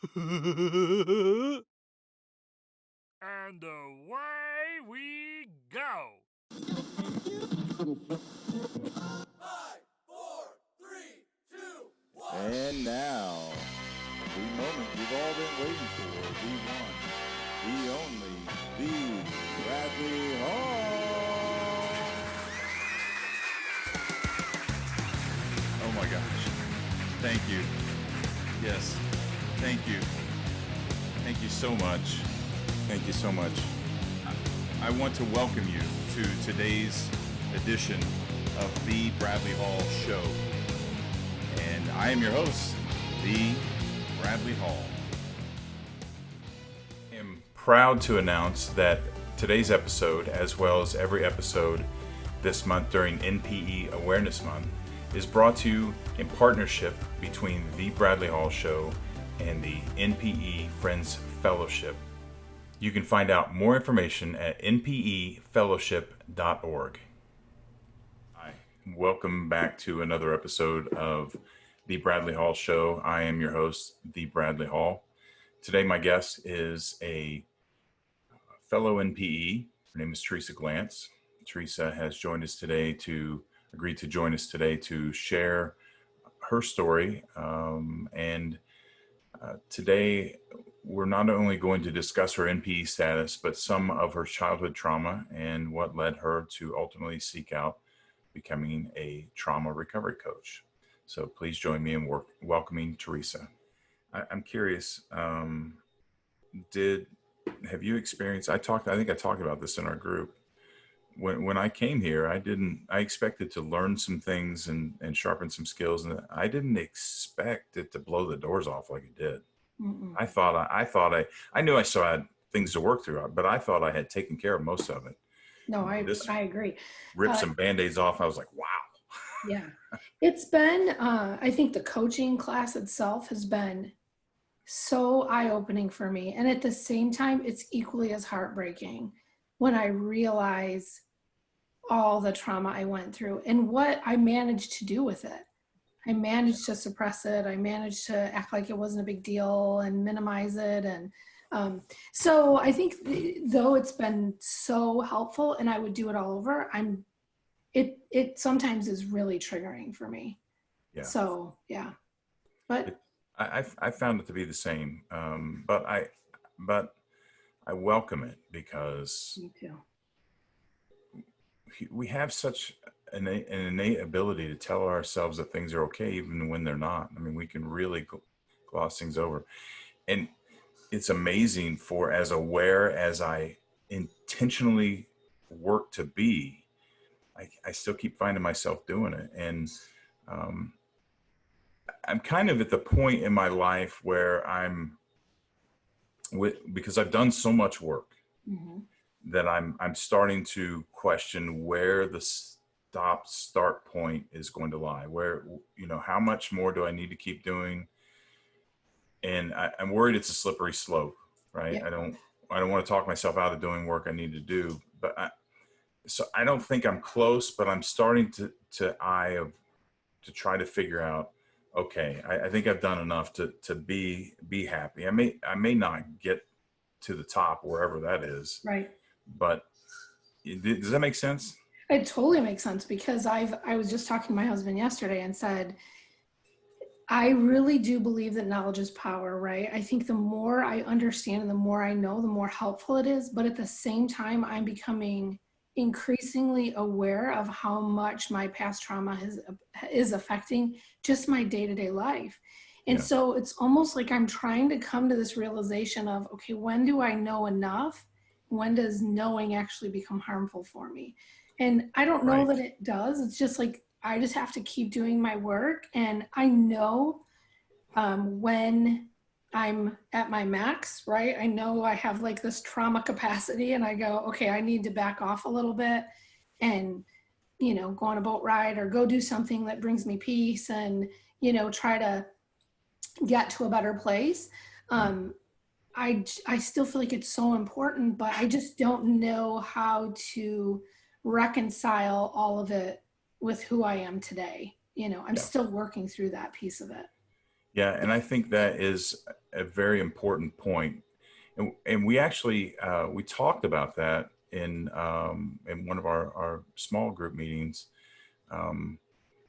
And away we go. 5, 4, 3, 2, 1. And now, the moment you've all been waiting for, the one, the only, the Bradley Hall. Oh my gosh. Thank you. Yes. Thank you. Thank you so much. Thank you so much. I want to welcome you to today's edition of the Bradley Hall Show. And I am your host, the Bradley Hall. I am proud to announce that today's episode, as well as every episode this month during NPE Awareness Month, is brought to you in partnership between the Bradley Hall Show and the NPE Friends Fellowship. You can find out more information at npefellowship.org. Hi, welcome back to another episode of the Bradley Hall Show. I am your host, the Bradley Hall. Today, my guest is a fellow NPE. Her name is Teresa Glantz. Teresa has agreed to join us today to share her story. Today, we're not only going to discuss her NPE status, but some of her childhood trauma and what led her to ultimately seek out becoming a trauma recovery coach. So please join me in welcoming Teresa. I'm curious, have you experienced, I think I talked about this in our group. When I came here, I expected to learn some things and sharpen some skills, and I didn't expect it to blow the doors off like it did. Mm-mm. I knew I still had things to work through, but I thought I had taken care of most of it. No, I agree. Ripped some Band-Aids off. I was like, wow. Yeah, it's been, I think the coaching class itself has been so eye-opening for me. And at the same time, it's equally as heartbreaking when I realize all the trauma I went through and what I managed to do with it. I managed to suppress it. I managed to act like it wasn't a big deal and minimize it. And so I think though it's been so helpful and I would do it all over, it sometimes is really triggering for me. Yeah. So, yeah. But I found it to be the same. But I welcome it because me too. We have such an innate ability to tell ourselves that things are okay even when they're not. I mean, we can really gloss things over. And it's amazing, for as aware as I intentionally work to be, I still keep finding myself doing it. And I'm kind of at the point in my life where because I've done so much work, Mm-hmm. that I'm starting to question where the start point is going to lie. Where, how much more do I need to keep doing? And I'm worried it's a slippery slope, right? Yep. I don't want to talk myself out of doing work I need to do, but so I don't think I'm close, but I'm starting to try to figure out, okay, I think I've done enough to be happy. I may not get to the top, wherever that is. Right. But does that make sense? It totally makes sense, because I was just talking to my husband yesterday and said, I really do believe that knowledge is power, right? I think the more I understand and the more I know, the more helpful it is. But at the same time, I'm becoming increasingly aware of how much my past trauma is affecting just my day-to-day life. And Yeah. So it's almost like I'm trying to come to this realization of, okay, when do I know enough? When does knowing actually become harmful for me? And I don't know that it does. It's just like, I just have to keep doing my work. And I know when I'm at my max, right? I know I have like this trauma capacity, and I go, okay, I need to back off a little bit and, go on a boat ride or go do something that brings me peace and, try to get to a better place. I still feel like it's so important, but I just don't know how to reconcile all of it with who I am today. I'm still working through that piece of it. Yeah, and I think that is a very important point. And we actually we talked about that in one of our small group meetings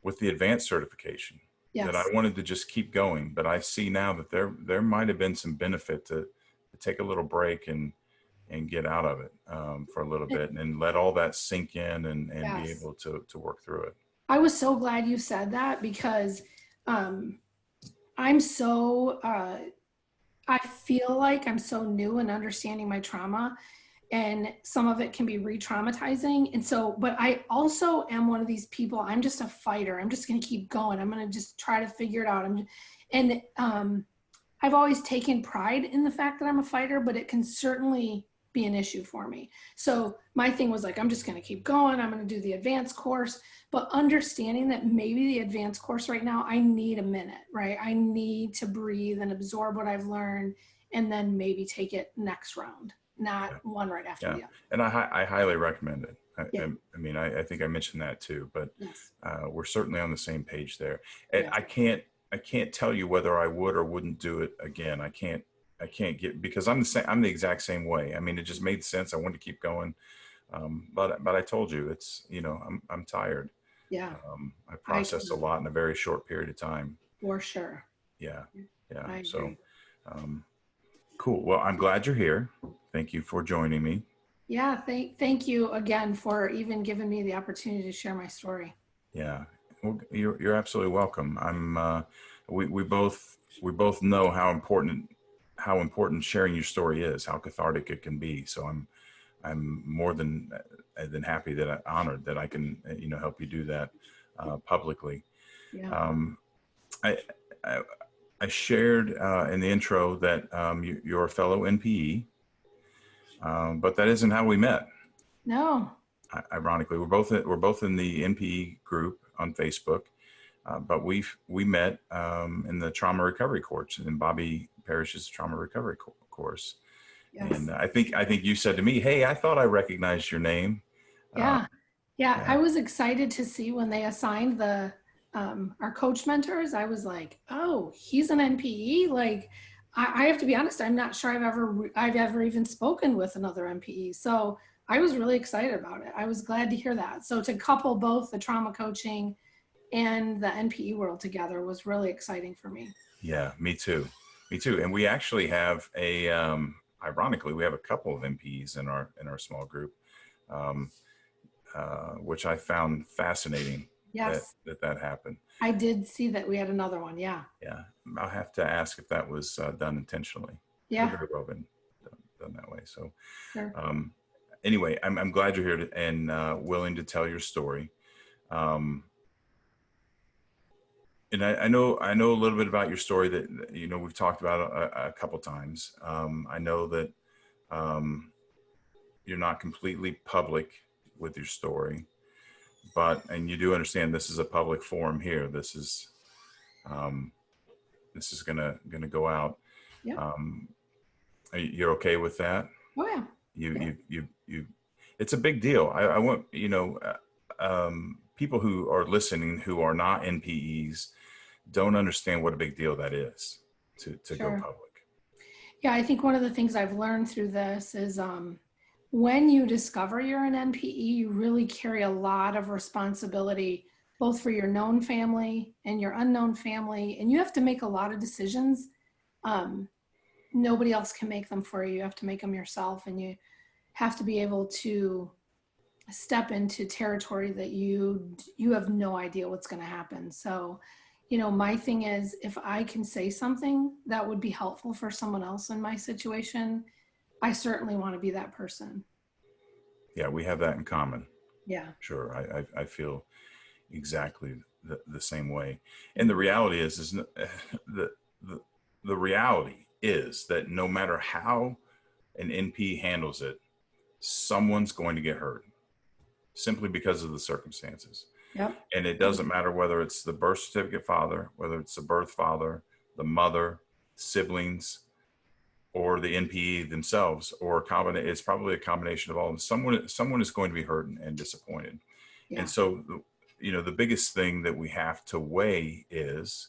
with the advanced certification. That I Yes. wanted to just keep going, but I see now that there might have been some benefit to take a little break and get out of it for a little bit and let all that sink in and be Yes. able to work through it. I was so glad you said that because um, I'm so, I feel like I'm so new in understanding my trauma, and some of it can be re-traumatizing. And so, but I also am one of these people, I'm just a fighter. I'm just going to keep going. I'm going to just try to figure it out. I've always taken pride in the fact that I'm a fighter, but it can certainly be an issue for me. So my thing was like, I'm just going to keep going. I'm going to do the advanced course, but understanding that maybe the advanced course right now, I need a minute, right? I need to breathe and absorb what I've learned and then maybe take it next round, not one right after Yeah, the other. and I highly recommend it. Yeah. I mean, I think I mentioned that too, but Yes. we're certainly on the same page there. And Yes. I can't tell you whether I would or wouldn't do it again. I can't get, because I'm the same. I'm the exact same way. I mean, it just made sense. I wanted to keep going, but I told you, it's, you know, I'm tired. Yeah. I processed a lot in a very short period of time. For sure. Yeah, yeah. I So, agree. cool. Well, I'm glad you're here. Thank you for joining me. Yeah. Thank you again for even giving me the opportunity to share my story. Yeah, well, you're absolutely welcome. We both know how important sharing your story is, how cathartic it can be. So I'm more than happy that honored that I can, you know, help you do that publicly. Yeah. Um, I, I I shared in the intro that you're a fellow NPE, but that isn't how we met. No. Ironically, we're both in the NPE group on Facebook, but we met in the trauma recovery course, in Bobby Parrish's trauma recovery course. Yes. And I think you said to me, "Hey, I thought I recognized your name." Yeah. Yeah. Yeah. I was excited to see when they assigned the our coach mentors. I was like, oh, he's an NPE. Like, I have to be honest, I'm not sure I've ever even spoken with another NPE. So I was really excited about it. I was glad to hear that. So to couple both the trauma coaching and the NPE world together was really exciting for me. Yeah, me too. Me too. And we actually have ironically, we have a couple of NPEs in our small group, um, which I found fascinating. Yes. That happened. I did see that we had another one. Yeah. Yeah, I'll have to ask if that was done intentionally. Yeah. Could very well been done that way. So, Sure. Anyway, I'm glad you're here and willing to tell your story. And I know a little bit about your story that, you know, we've talked about a couple times. I know that you're not completely public with your story, and you do understand this is a public forum here. This is gonna go out. Yeah. You're okay with that? Oh yeah. You it's a big deal. I want, you know, people who are listening who are not NPEs don't understand what a big deal that is to Sure. go public. Yeah, I think one of the things I've learned through this is when you discover you're an NPE, you really carry a lot of responsibility, both for your known family and your unknown family. And you have to make a lot of decisions. Nobody else can make them for you. You have to make them yourself. And you have to be able to step into territory that you have no idea what's going to happen. So, you know, my thing is, if I can say something that would be helpful for someone else in my situation, I certainly want to be that person. Yeah, we have that in common. Yeah. Sure. I feel exactly the same way. And the reality is the reality is that no matter how an NP handles it, someone's going to get hurt simply because of the circumstances. Yep. And it doesn't matter whether it's the birth certificate father, whether it's the birth father, the mother, siblings, or the NPE themselves, or it's probably a combination of all of them. Someone is going to be hurt and disappointed. Yeah. And so, you know, the biggest thing that we have to weigh is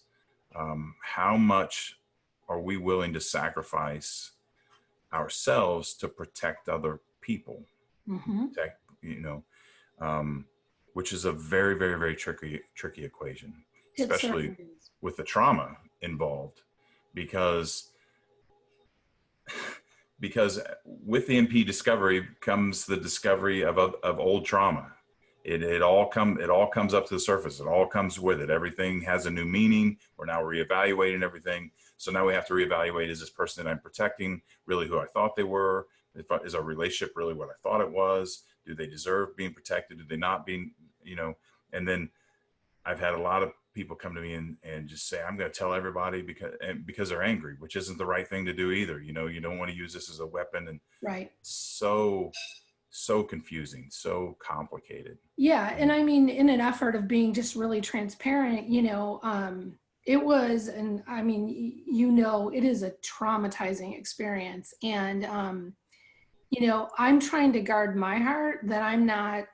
how much are we willing to sacrifice ourselves to protect other people? Protect, which is a very, very, very tricky equation, especially with the trauma involved, because with the NPE discovery comes the discovery of old trauma. It all comes up to the surface. It all comes with it. Everything has a new meaning. We're now reevaluating everything. So now we have to reevaluate, is this person that I'm protecting really who I thought they were? Is our relationship really what I thought it was? Do they deserve being protected? Do they not being, and then I've had a lot of people come to me and just say, I'm going to tell everybody because they're angry, which isn't the right thing to do either. You don't want to use this as a weapon, and right. So confusing, so complicated. Yeah. And I mean, in an effort of being just really transparent, it was, and I mean, it is a traumatizing experience. And, I'm trying to guard my heart that I'm not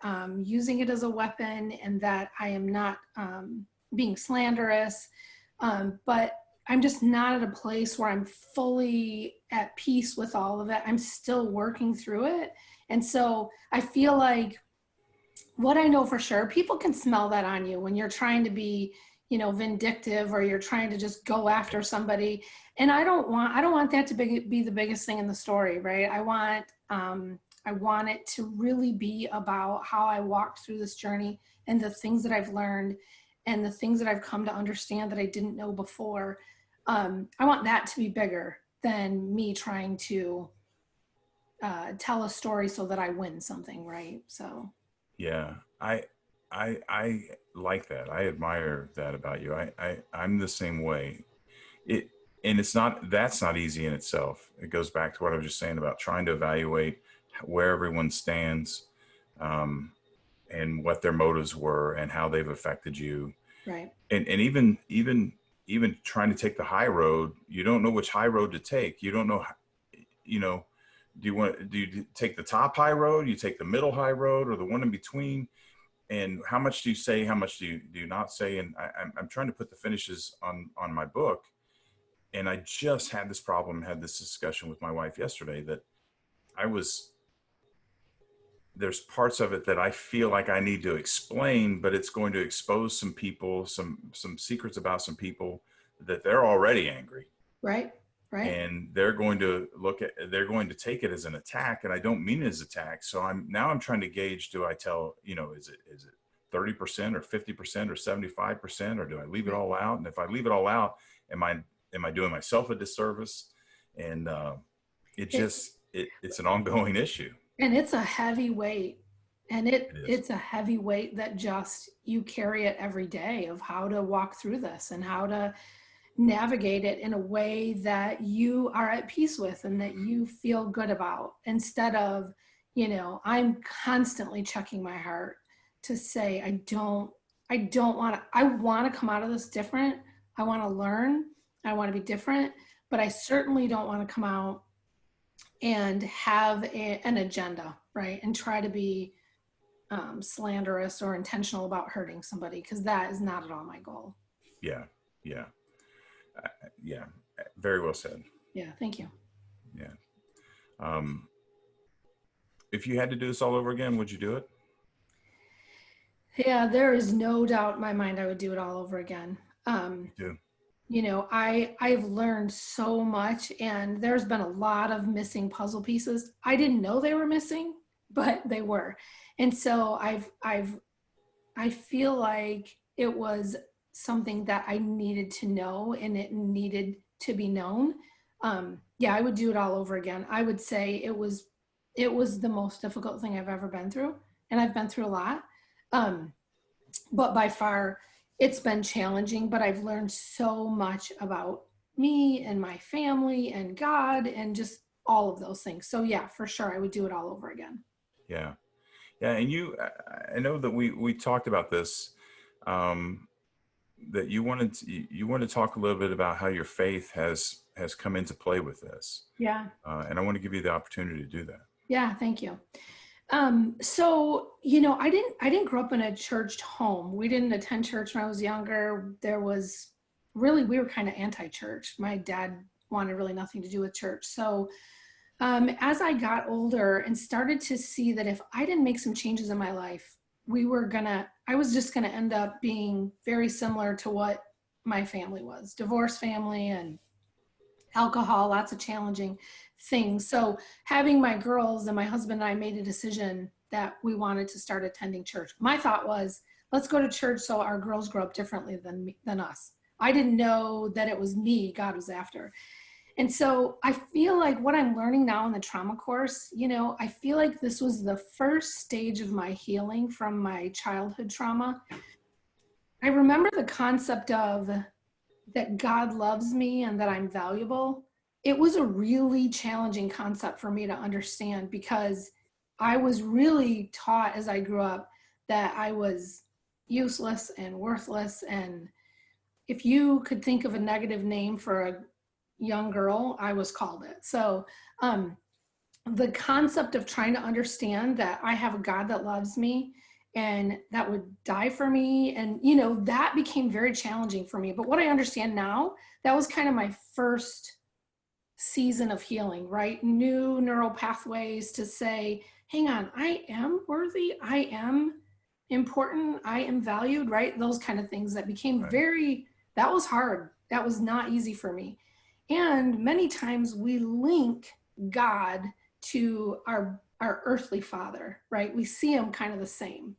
using it as a weapon, and that I am not being slanderous. But I'm just not at a place where I'm fully at peace with all of it. I'm still working through it. And so I feel like what I know for sure, people can smell that on you when you're trying to be, vindictive, or you're trying to just go after somebody. And I don't want that to be the biggest thing in the story, right? I want it to really be about how I walked through this journey, and the things that I've learned, and the things that I've come to understand that I didn't know before. I want that to be bigger than me trying to tell a story so that I win something, right? So yeah, I like that. I admire that about you. I'm the same way. That's not easy in itself. It goes back to what I was just saying about trying to evaluate where everyone stands, and what their motives were and how they've affected you. Right. And even trying to take the high road, you don't know which high road to take. You don't know, do you take the top high road? You take the middle high road, or the one in between? And how much do you say? How much do you not say? And I'm trying to put the finishes on my book. And I just had this discussion with my wife yesterday, that there's parts of it that I feel like I need to explain, but it's going to expose some people, some secrets about some people that they're already angry. Right. Right. And they're going to take it as an attack, and I don't mean it as attack. So I'm trying to gauge, do I tell, is it 30% or 50% or 75%, or do I leave it all out? And if I leave it all out, am I doing myself a disservice? And it's an ongoing issue. And it's a heavy weight, and it's a heavy weight that just, you carry it every day, of how to walk through this and how to navigate it in a way that you are at peace with and that you feel good about, instead of, I'm constantly checking my heart to say, I want to come out of this different. I want to learn. I want to be different, but I certainly don't want to come out and have an agenda, right? And try to be slanderous or intentional about hurting somebody, because that is not at all my goal. Yeah. Very well said. Yeah. Thank you. Yeah. If you had to do this all over again, would you do it? Yeah, there is no doubt in my mind I would do it all over again. I've learned so much, and there's been a lot of missing puzzle pieces. I didn't know they were missing, but they were. And so I feel like it was something that I needed to know, and it needed to be known. I would do it all over again. I would say it was the most difficult thing I've ever been through, and I've been through a lot. But by far, it's been challenging, but I've learned so much about me and my family and God and just all of those things. So yeah, for sure, I would do it all over again. Yeah. And I know that we talked about this, that you want to talk a little bit about how your faith has come into play with this. Yeah. And I want to give you the opportunity to do that. Yeah. Thank you. So, I didn't grow up in a churched home. We didn't attend church when I was younger. There was really, we were kind of anti-church. My dad wanted really nothing to do with church. So as I got older and started to see that if I didn't make some changes in my life, I was just gonna end up being very similar to what my family was, divorced family and alcohol, lots of challenging things. So having my girls and my husband and I made a decision that we wanted to start attending church. My thought was, let's go to church so our girls grow up differently than us. I didn't know that it was me God was after. And so I feel like what I'm learning now in the trauma course, I feel like this was the first stage of my healing from my childhood trauma. I remember the concept of that God loves me and that I'm valuable. It was a really challenging concept for me to understand because I was really taught as I grew up that I was useless and worthless. And if you could think of a negative name for a young girl, I was called it. So the concept of trying to understand that I have a God that loves me and that would die for me, and that became very challenging for me. But what I understand now, that was kind of my first season of healing, right? New neural pathways to say, hang on, I am worthy, I am important, I am valued, right? Those kind of things that became that was hard. That was not easy for me. And many times we link God to our earthly father, right? We see him kind of the same.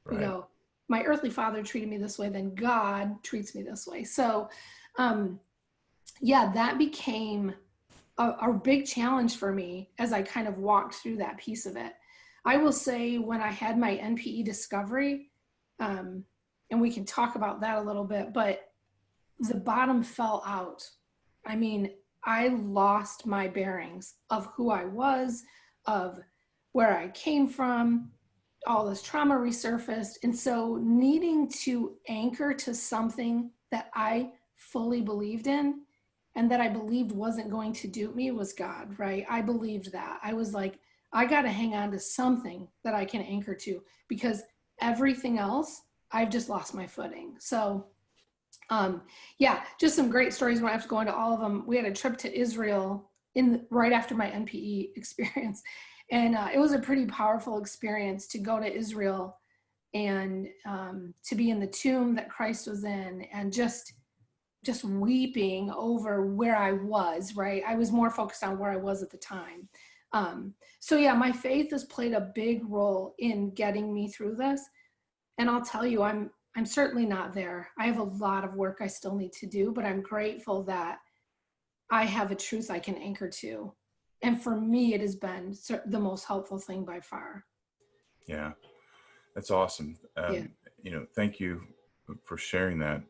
Right. We go, my earthly father treated me this way, then God treats me this way. So that became a big challenge for me as I kind of walked through that piece of it. I will say when I had my NPE discovery, and we can talk about that a little bit, but the bottom fell out. I mean, I lost my bearings of who I was, of where I came from, all this trauma resurfaced. And so needing to anchor to something that I fully believed in and that I believed wasn't going to dupe me was God, right? I believed that. I was like, I got to hang on to something that I can anchor to because everything else, I've just lost my footing. So just some great stories. We don't have to go into all of them. We had a trip to Israel right after my NPE experience. And it was a pretty powerful experience to go to Israel and to be in the tomb that Christ was in and just weeping over where I was, right? I was more focused on where I was at the time. My faith has played a big role in getting me through this. And I'll tell you, I'm certainly not there. I have a lot of work I still need to do, but I'm grateful that I have a truth I can anchor to. And for me, it has been the most helpful thing by far. Yeah, that's awesome. Thank you for sharing that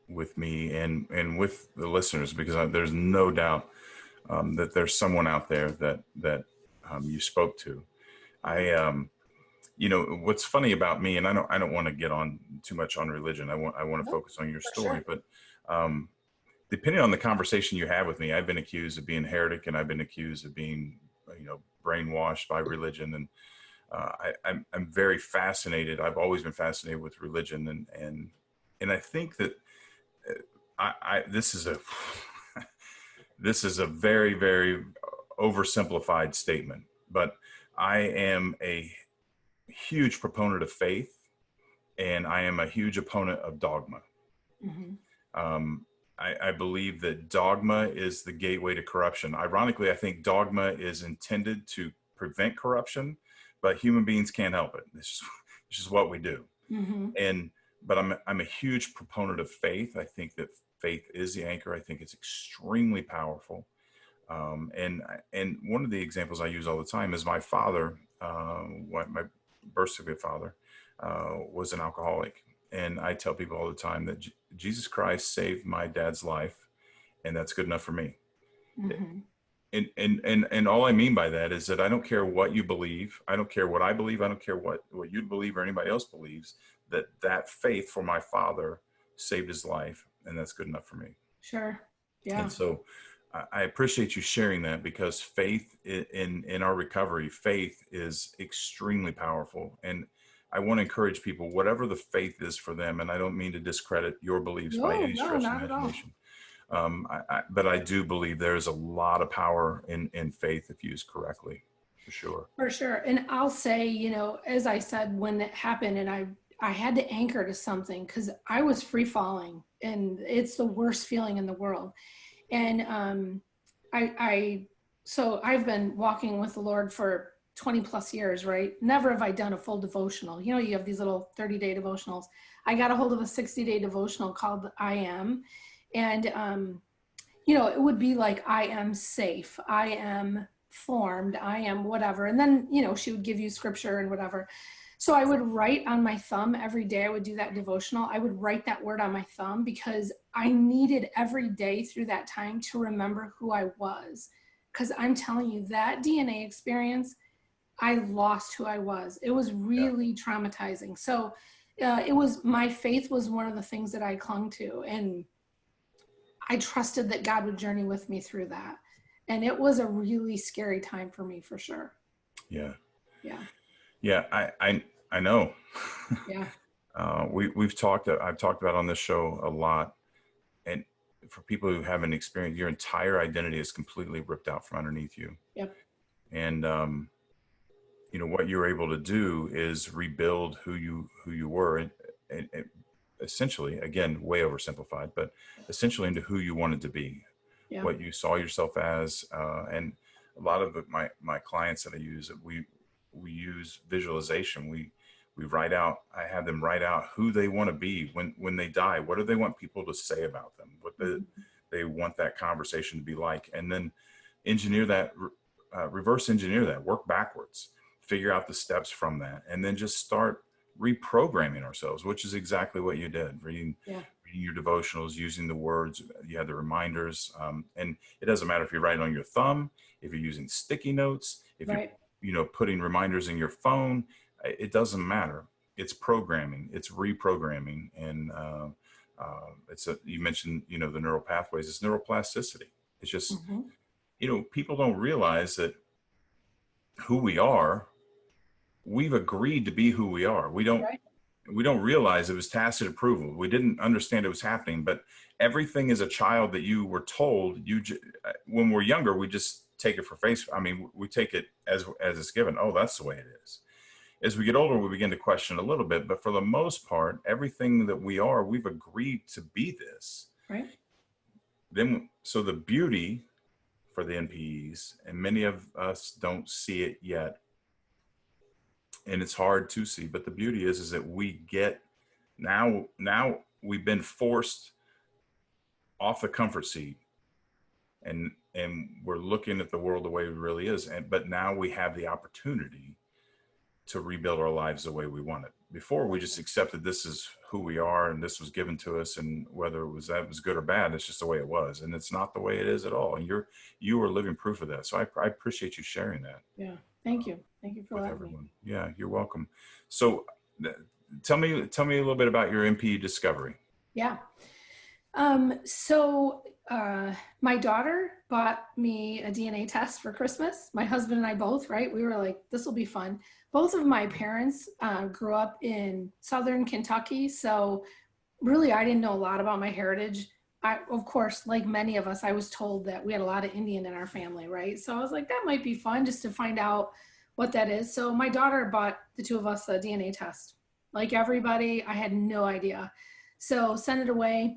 with me and with the listeners, because there's no doubt that there's someone out there that you spoke to. What's funny about me, and I don't want to get on too much on religion. I want to focus on your story, sure. But depending on the conversation you have with me, I've been accused of being heretic, and I've been accused of being, brainwashed by religion. And I'm very fascinated. I've always been fascinated with religion, and I think that this is a very, very oversimplified statement, but I am a huge proponent of faith, and I am a huge opponent of dogma. Mm-hmm. I believe that dogma is the gateway to corruption. Ironically, I think dogma is intended to prevent corruption, but human beings can't help it. It's just what we do. Mm-hmm. But I'm a huge proponent of faith. I think that faith is the anchor. I think it's extremely powerful. And one of the examples I use all the time is my father, my birth certificate father, was an alcoholic. And I tell people all the time that Jesus Christ saved my dad's life, and that's good enough for me. Mm-hmm. And all I mean by that is that I don't care what you believe. I don't care what I believe. I don't care what you believe or anybody else believes, that faith for my father saved his life, and that's good enough for me. Sure. Yeah. And so I appreciate you sharing that, because faith in our recovery, faith is extremely powerful. And I want to encourage people, whatever the faith is for them, and I don't mean to discredit your beliefs by any stretch of not at all. imagination. But I do believe there's a lot of power in faith if used correctly, for sure. For sure. And I'll say, you know, as I said, when it happened and I had to anchor to something because I was free falling and it's the worst feeling in the world. And so I've been walking with the Lord for 20 plus years, right? Never have I done a full devotional. You know, you have these little 30-day devotionals. I got a hold of a 60-day devotional called I Am. And, you know, it would be like, I am safe. I am formed. I am whatever. And then, you know, she would give you scripture and whatever. So I would write on my thumb every day. I would do that devotional. I would write that word on my thumb because I needed every day through that time to remember who I was. Because I'm telling you, that DNA experience, I lost who I was. It was really traumatizing. So my faith was one of the things that I clung to. And I trusted that God would journey with me through that. And it was a really scary time for me, for sure. Yeah. Yeah. Yeah. I know. Yeah. I've talked about on this show a lot. And for people who haven't experienced, your entire identity is completely ripped out from underneath you. Yep. And, you know, what you're able to do is rebuild who you were and essentially, again, way oversimplified, but essentially into who you wanted to be, what you saw yourself as. And a lot of my clients that I use, we use visualization. We write out, I have them write out who they want to be when they die. What do they want people to say about them? What they want that conversation to be like, and then engineer that, reverse engineer that, work backwards, figure out the steps from that, and then just start reprogramming ourselves, which is exactly what you did. Reading your devotionals, using the words, you had the reminders, and it doesn't matter if you're writing on your thumb, if you're using sticky notes, if you're putting reminders in your phone, it doesn't matter. It's programming, it's reprogramming, and you mentioned the neural pathways. It's neuroplasticity. It's just people don't realize that who we are. We've agreed to be who we are. We don't realize it was tacit approval. We didn't understand it was happening, but everything is a child that you were told. When we're younger, we just take it for face. I mean, we take it as it's given. Oh, that's the way it is. As we get older, we begin to question a little bit, but for the most part, everything that we are, we've agreed to be this. Right. So the beauty for the NPEs, and many of us don't see it yet, and it's hard to see, but the beauty is that we get now we've been forced off the comfort seat, and we're looking at the world the way it really is. But now we have the opportunity to rebuild our lives the way we want it. Before, we just accepted this is who we are and this was given to us, and whether that was good or bad, it's just the way it was, and it's not the way it is at all. And you are living proof of that. So I appreciate you sharing that. Yeah. Thank you for that. Everyone. Yeah, you're welcome. So tell me a little bit about your NPE discovery. Yeah. So my daughter bought me a DNA test for Christmas. My husband and I both, right? We were like, this will be fun. Both of my parents grew up in Southern Kentucky. So really, I didn't know a lot about my heritage. Of course, like many of us, I was told that we had a lot of Indian in our family, right? So I was like, that might be fun just to find out what that is. So my daughter bought the two of us a DNA test. Like everybody, I had no idea. So sent it away.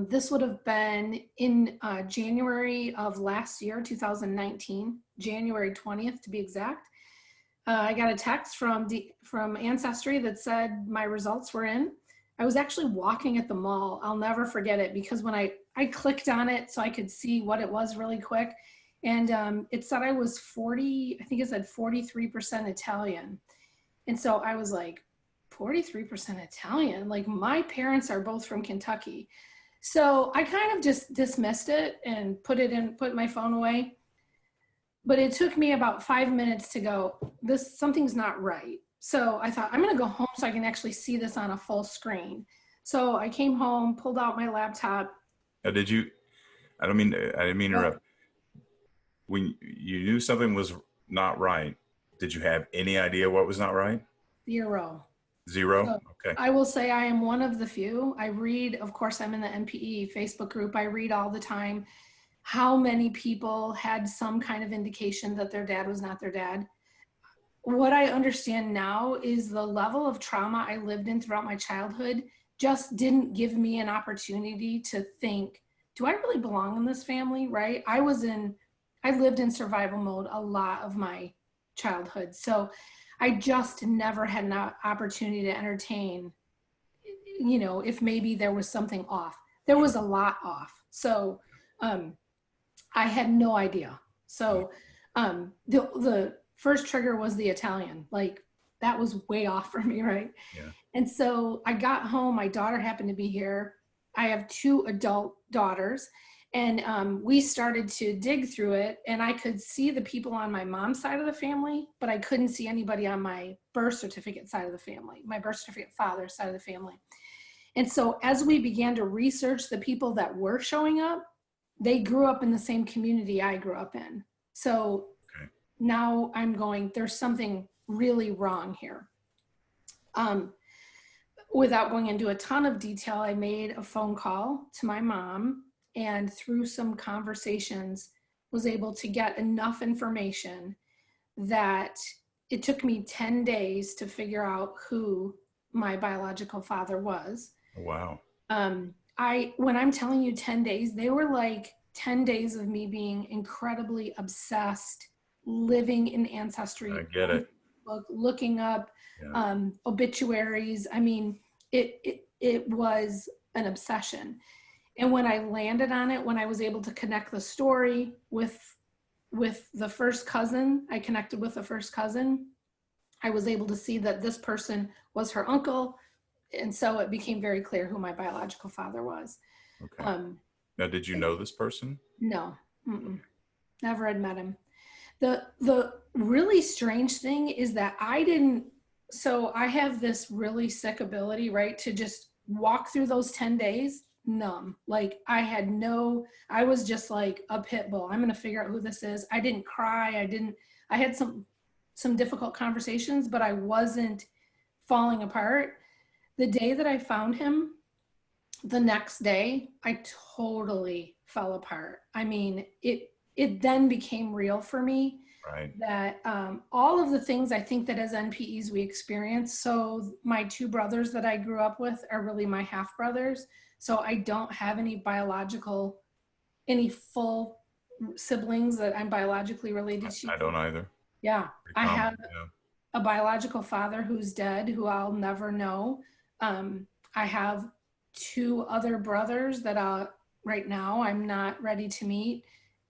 This would have been in January of last year, 2019, January 20th to be exact. I got a text from Ancestry that said my results were in. I was actually walking at the mall. I'll never forget it, because when I clicked on it so I could see what it was really quick, and it said I was 43% Italian. And so I was like, 43% Italian? Like, my parents are both from Kentucky. So I kind of just dismissed it and put my phone away. But it took me about 5 minutes to go, something's not right. So I thought, I'm going to go home so I can actually see this on a full screen. So I came home, pulled out my laptop. I didn't mean to interrupt. When you knew something was not right, did you have any idea what was not right? Zero. Zero? So Okay. I will say I am one of the few. I read, of course, I'm in the NPE Facebook group. I read all the time how many people had some kind of indication that their dad was not their dad. What I understand now is the level of trauma I lived in throughout my childhood just didn't give me an opportunity to think, do I really belong in this family, right? I lived in survival mode a lot of my childhood. So I just never had an opportunity to entertain, if maybe there was something off. There was a lot off. So I had no idea. So the first trigger was the Italian. Like, that was way off for me, right? Yeah. And so I got home, my daughter happened to be here. I have 2 adult daughters, and we started to dig through it, and I could see the people on my mom's side of the family, but I couldn't see anybody on my birth certificate side of the family, my birth certificate father's side of the family. And so as we began to research the people that were showing up, they grew up in the same community I grew up in. So now I'm going, there's something really wrong here. Without going into a ton of detail, I made a phone call to my mom, and through some conversations was able to get enough information that it took me 10 days to figure out who my biological father was. Wow. When I'm telling you 10 days, they were like 10 days of me being incredibly obsessed, living in Ancestry. I get it. Looking up obituaries. I mean, it was an obsession. And when I landed on it, when I was able to connect the story with the first cousin, I connected with the first cousin. I was able to see that this person was her uncle. And so it became very clear who my biological father was. Okay. Now, did you know this person? No, never had met him. The really strange thing is that so I have this really sick ability, right, to just walk through those 10 days numb. Like, I was just like a pit bull. I'm going to figure out who this is. I didn't cry. I had some difficult conversations, but I wasn't falling apart. The day that I found him, the next day, I totally fell apart. I mean, it then became real for me. Right. That all of the things I think that as NPEs we experience. So my 2 brothers that I grew up with are really my half brothers. So I don't have any full siblings that I'm biologically related to. I don't either. Yeah. I have a biological father who's dead, who I'll never know. I have 2 other brothers that right now I'm not ready to meet,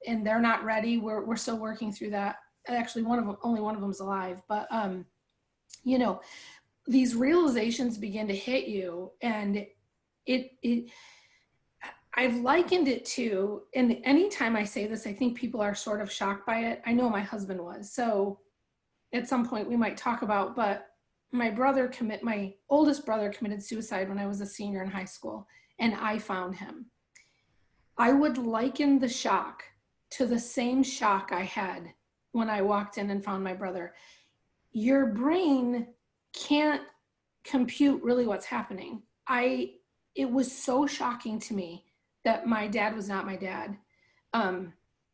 and they're not ready. We're still working through that. Actually, only one of them's alive, but these realizations begin to hit you, and I've likened it to, and anytime I say this, I think people are sort of shocked by it. I know my husband was, so at some point we might talk about, but my oldest brother committed suicide when I was a senior in high school, and I found him. I would liken the shock to the same shock I had when I walked in and found my brother. Your brain can't compute really what's happening. It was so shocking to me that my dad was not my dad.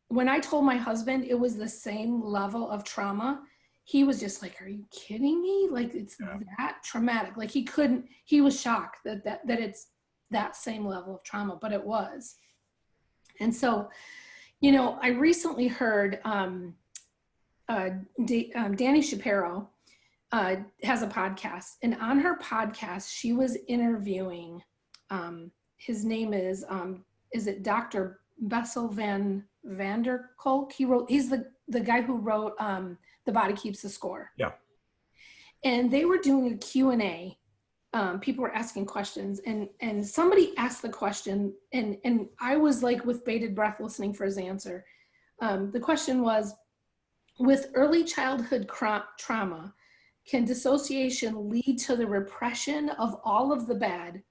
When I told my husband it was the same level of trauma, he was just like, are you kidding me? Like, it's that traumatic. Like, he was shocked that it's that same level of trauma, but it was. And so, I recently heard Danny Shapiro has a podcast, and on her podcast, she was interviewing, his name is it Dr. Bessel van der Kolk? He's the guy who wrote The Body Keeps the Score. Yeah. And they were doing a Q&A. People were asking questions, and somebody asked the question, and I was like with bated breath listening for his answer. The question was, with early childhood trauma, can dissociation lead to the repression of all of the bad,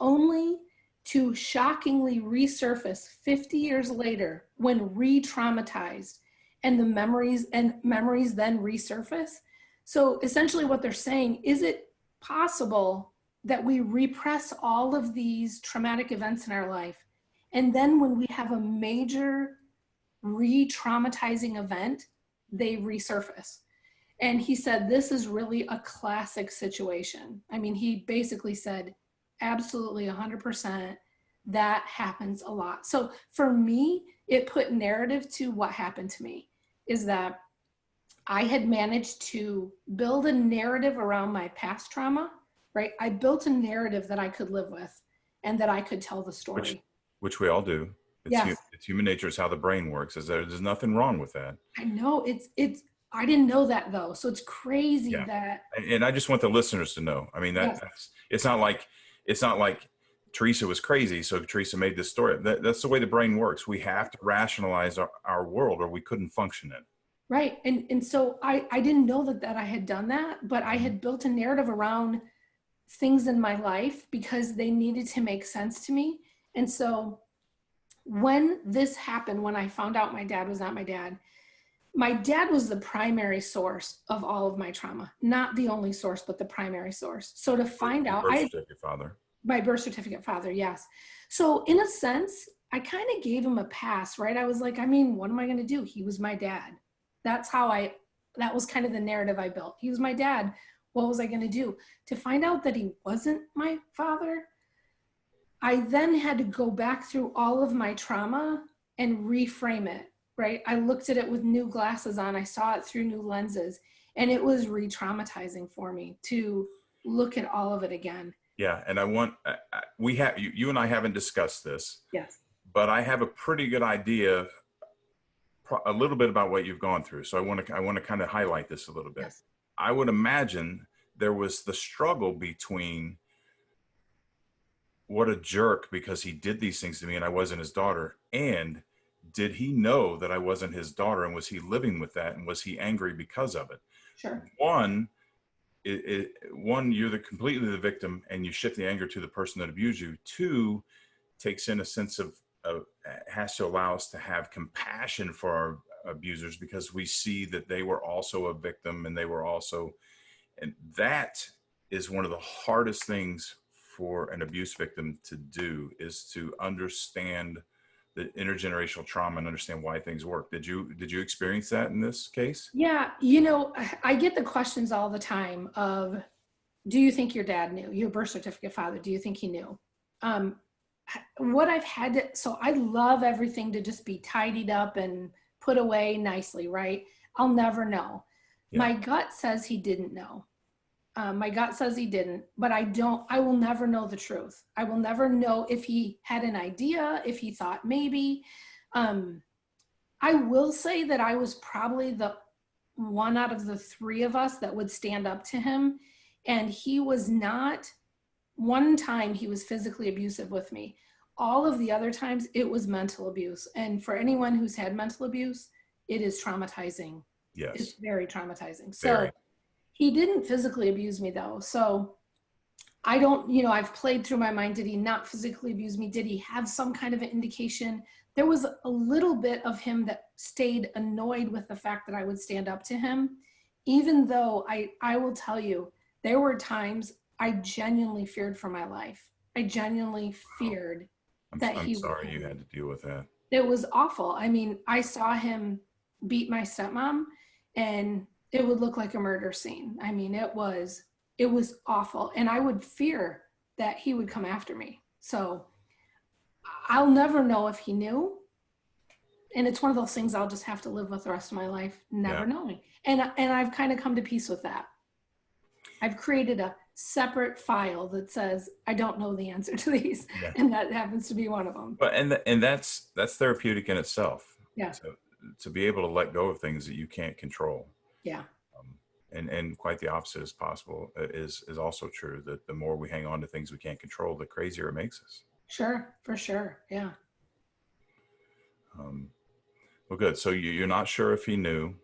only to shockingly resurface 50 years later when re-traumatized, and the memories then resurface? So essentially what they're saying, is it possible that we repress all of these traumatic events in our life, and then when we have a major re-traumatizing event, they resurface? And he said, this is really a classic situation. I mean, he basically said, absolutely 100%, that happens a lot. So for me, it put narrative to what happened to me, is that I had managed to build a narrative around my past trauma, right? I built a narrative that I could live with and that I could tell the story. Which we all do. Yes. It's human nature. It's how the brain works. There's nothing wrong with that. I know I didn't know that though. So it's crazy that. And I just want the listeners to know. I mean, it's not like Teresa was crazy, so Teresa made this story. That's the way the brain works. We have to rationalize our world, or we couldn't function in. Right. And so I didn't know that I had done that, but I had built a narrative around things in my life because they needed to make sense to me. And so when this happened, when I found out my dad was not my dad was the primary source of all of my trauma, not the only source, but the primary source. So to find out, my birth certificate father, yes. So in a sense, I kind of gave him a pass, right? I was like, I mean, what am I going to do? He was my dad. That was kind of the narrative I built. He was my dad. What was I going to do? To find out that he wasn't my father, I then had to go back through all of my trauma and reframe it, right? I looked at it with new glasses on. I saw it through new lenses, and it was re-traumatizing for me to look at all of it again. Yeah. And you and I haven't discussed this. Yes. But I have a pretty good idea, a little bit about what you've gone through. So I want to kind of highlight this a little bit. Yes. I would imagine there was the struggle between what a jerk because he did these things to me and I wasn't his daughter. And did he know that I wasn't his daughter, and was he living with that, and was he angry because of it? Sure. One, you're completely the victim and you shift the anger to the person that abused you. Two, takes in a sense of has to allow us to have compassion for our abusers because we see that they were also a victim and and that is one of the hardest things for an abuse victim to do, is to understand the intergenerational trauma and understand why things work. Did you experience that in this case? Yeah. I get the questions all the time of, do you think your dad knew? Your birth certificate father, do you think he knew? What I've had to, so I love everything to just be tidied up and put away nicely, right? I'll never know. Yeah. My gut says he didn't know. My gut says he didn't, but I will never know the truth. I will never know if he had an idea, if he thought maybe. I will say that I was probably the one out of the three of us that would stand up to him. And he was not, one time he was physically abusive with me. All of the other times it was mental abuse. And for anyone who's had mental abuse, it is traumatizing. Yes. It's very traumatizing. So he didn't physically abuse me though. So I don't, I've played through my mind, did he not physically abuse me? Did he have some kind of an indication? There was a little bit of him that stayed annoyed with the fact that I would stand up to him, even though I will tell you, there were times I genuinely feared for my life. I genuinely feared I'm sorry you had to deal with that. It was awful. I mean, I saw him beat my stepmom and it would look like a murder scene. I mean, it was awful. And I would fear that he would come after me. So I'll never know if he knew. And it's one of those things I'll just have to live with the rest of my life, never knowing. And I've kind of come to peace with that. I've created a separate file that says, I don't know the answer to these. Yeah. And that happens to be one of them. But, and that's therapeutic in itself. Yeah. To be able to let go of things that you can't control. Yeah. And quite the opposite is possible, is also true, that the more we hang on to things we can't control, the crazier it makes us. Sure. For sure. Yeah. Well, good. So you're not sure if he knew,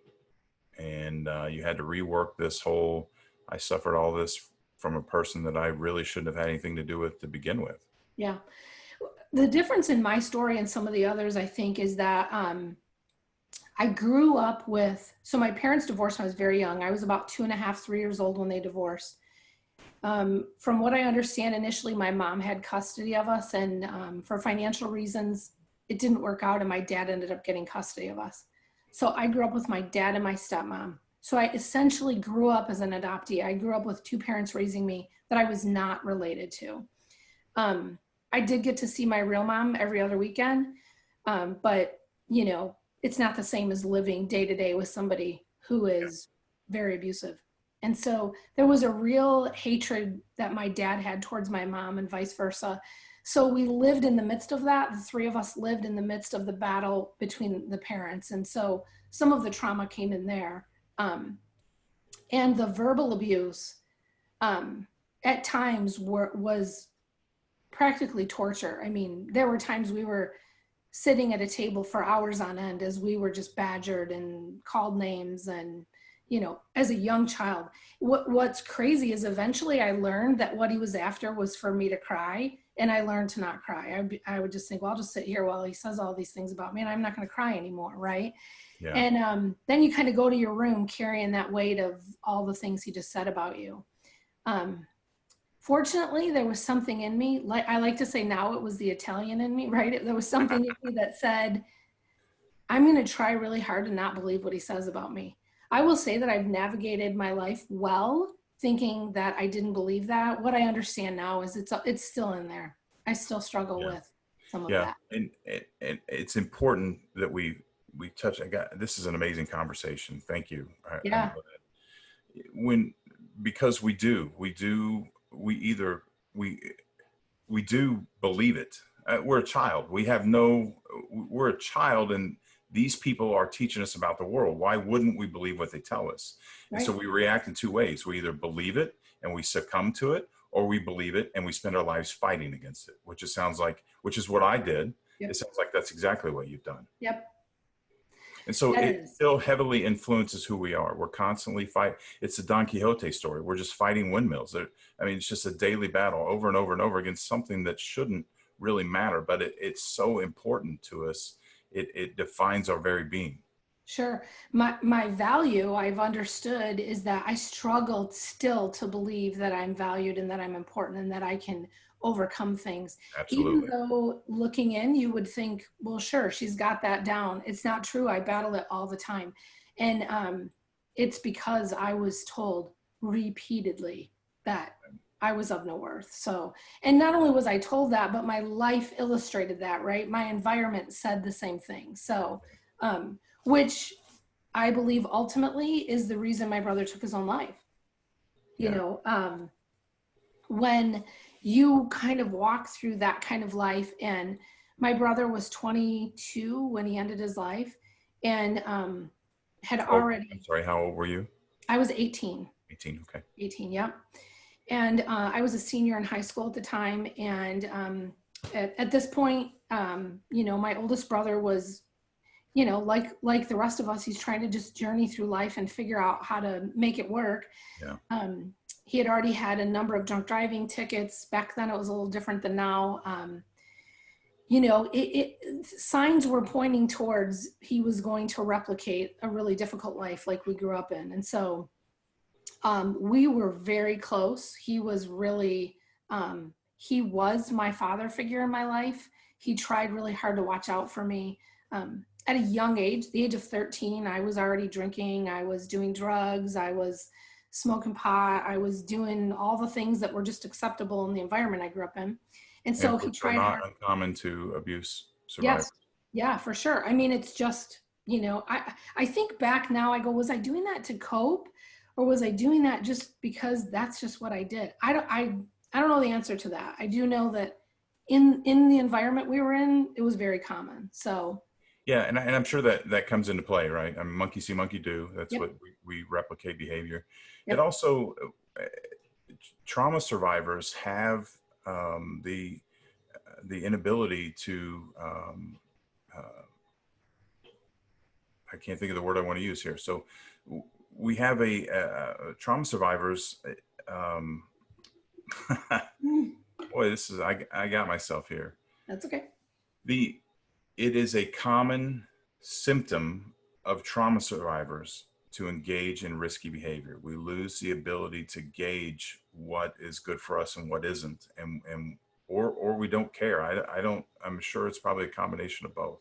and you had to rework this whole, I suffered all this from a person that I really shouldn't have had anything to do with to begin with. Yeah. The difference in my story and some of the others, I think, is that I grew up with, so my parents divorced when I was very young. I was about 2.5, 3 years old when they divorced. From what I understand, initially my mom had custody of us, and for financial reasons, it didn't work out, and my dad ended up getting custody of us. So I grew up with my dad and my stepmom. So I essentially grew up as an adoptee. I grew up with two parents raising me that I was not related to. I did get to see my real mom every other weekend, but you know, it's not the same as living day to day with somebody who is very abusive. And so there was a real hatred that my dad had towards my mom and vice versa. So we lived in the midst of that. The three of us lived in the midst of the battle between the parents. And so some of the trauma came in there. And the verbal abuse at times was practically torture. I mean, there were times we were sitting at a table for hours on end as we were just badgered and called names, and you know, as a young child. What's crazy is eventually I learned that what he was after was for me to cry, and I learned to not cry. I would just think, well, I'll just sit here while he says all these things about me, and I'm not going to cry anymore, right? Yeah. And then you kind of go to your room carrying that weight of all the things he just said about you. Fortunately, there was something in me, like I like to say now, it was the Italian in me, right? There was something in me that said, I'm going to try really hard to not believe what he says about me. I will say that I've navigated my life well, thinking that I didn't believe that. What I understand now is it's still in there. I still struggle with some of that. And it's important that we touch. This is an amazing conversation. Thank you. Because we do believe it. We're a child. We're a child, and these people are teaching us about the world. Why wouldn't we believe what they tell us? Right. And so we react in two ways. We either believe it and we succumb to it, or we believe it and we spend our lives fighting against it, which is what I did. Yep. It sounds like that's exactly what you've done. Yep. And so it still heavily influences who we are. We're constantly fighting. It's the Don Quixote story. We're just fighting windmills. I mean, it's just a daily battle over and over and over against something that shouldn't really matter, but it's so important to us. It defines our very being. Sure. My value, I've understood, is that I struggled still to believe that I'm valued and that I'm important and that I can overcome things. Absolutely. Even though looking in, you would think, well, sure, she's got that down. It's not true. I battle it all the time. And it's because I was told repeatedly that I was of no worth. So, and not only was I told that, but my life illustrated that, right? My environment said the same thing. So, which I believe ultimately is the reason my brother took his own life. You know, when you kind of walk through that kind of life, and my brother was 22 when he ended his life, and had already. I'm sorry, how old were you? I was 18. 18, okay. 18, yep. And I was a senior in high school at the time, and at this point, you know, my oldest brother was, you know, like the rest of us, he's trying to just journey through life and figure out how to make it work. Yeah. He had already had a number of drunk driving tickets. Back then it was a little different than now. You know, signs were pointing towards he was going to replicate a really difficult life like we grew up in. And so we were very close. He was really, he was my father figure in my life. He tried really hard to watch out for me. At a young age, the age of 13, I was already drinking. I was doing drugs. I was smoking pot. I was doing all the things that were just acceptable in the environment I grew up in. And so he tried hard. Not uncommon to abuse survivors. Yes. Yeah, for sure. I mean, it's just, you know, I think back now, I go, was I doing that to cope, or was I doing that just because that's just what I did? I don't know the answer to that. I do know that in the environment we were in, it was very common. So. Yeah, and I'm sure that comes into play, right? I mean, monkey see, monkey do. That's what we replicate behavior. It also, trauma survivors have the inability to, I can't think of the word I want to use here. So we have trauma survivors. Boy, I got myself here. That's okay. It is a common symptom of trauma survivors to engage in risky behavior. We lose the ability to gauge what is good for us and what isn't, or we don't care. I'm sure it's probably a combination of both,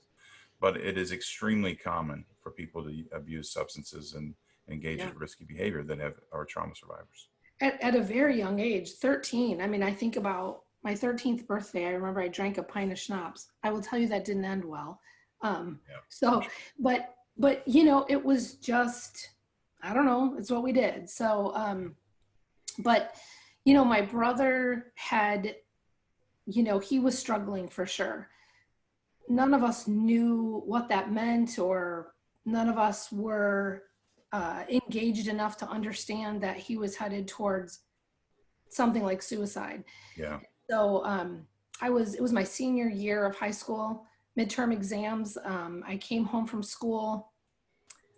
but it is extremely common for people to abuse substances and engage in risky behavior that are trauma survivors. At a very young age, 13. I mean, I think about my 13th birthday. I remember I drank a pint of schnapps. I will tell you that didn't end well. But you know, it was just, I don't know, it's what we did. So, but you know, my brother had, you know, he was struggling for sure. None of us knew what that meant, or none of us were engaged enough to understand that he was headed towards something like suicide. Yeah. So it was my senior year of high school, midterm exams. I came home from school.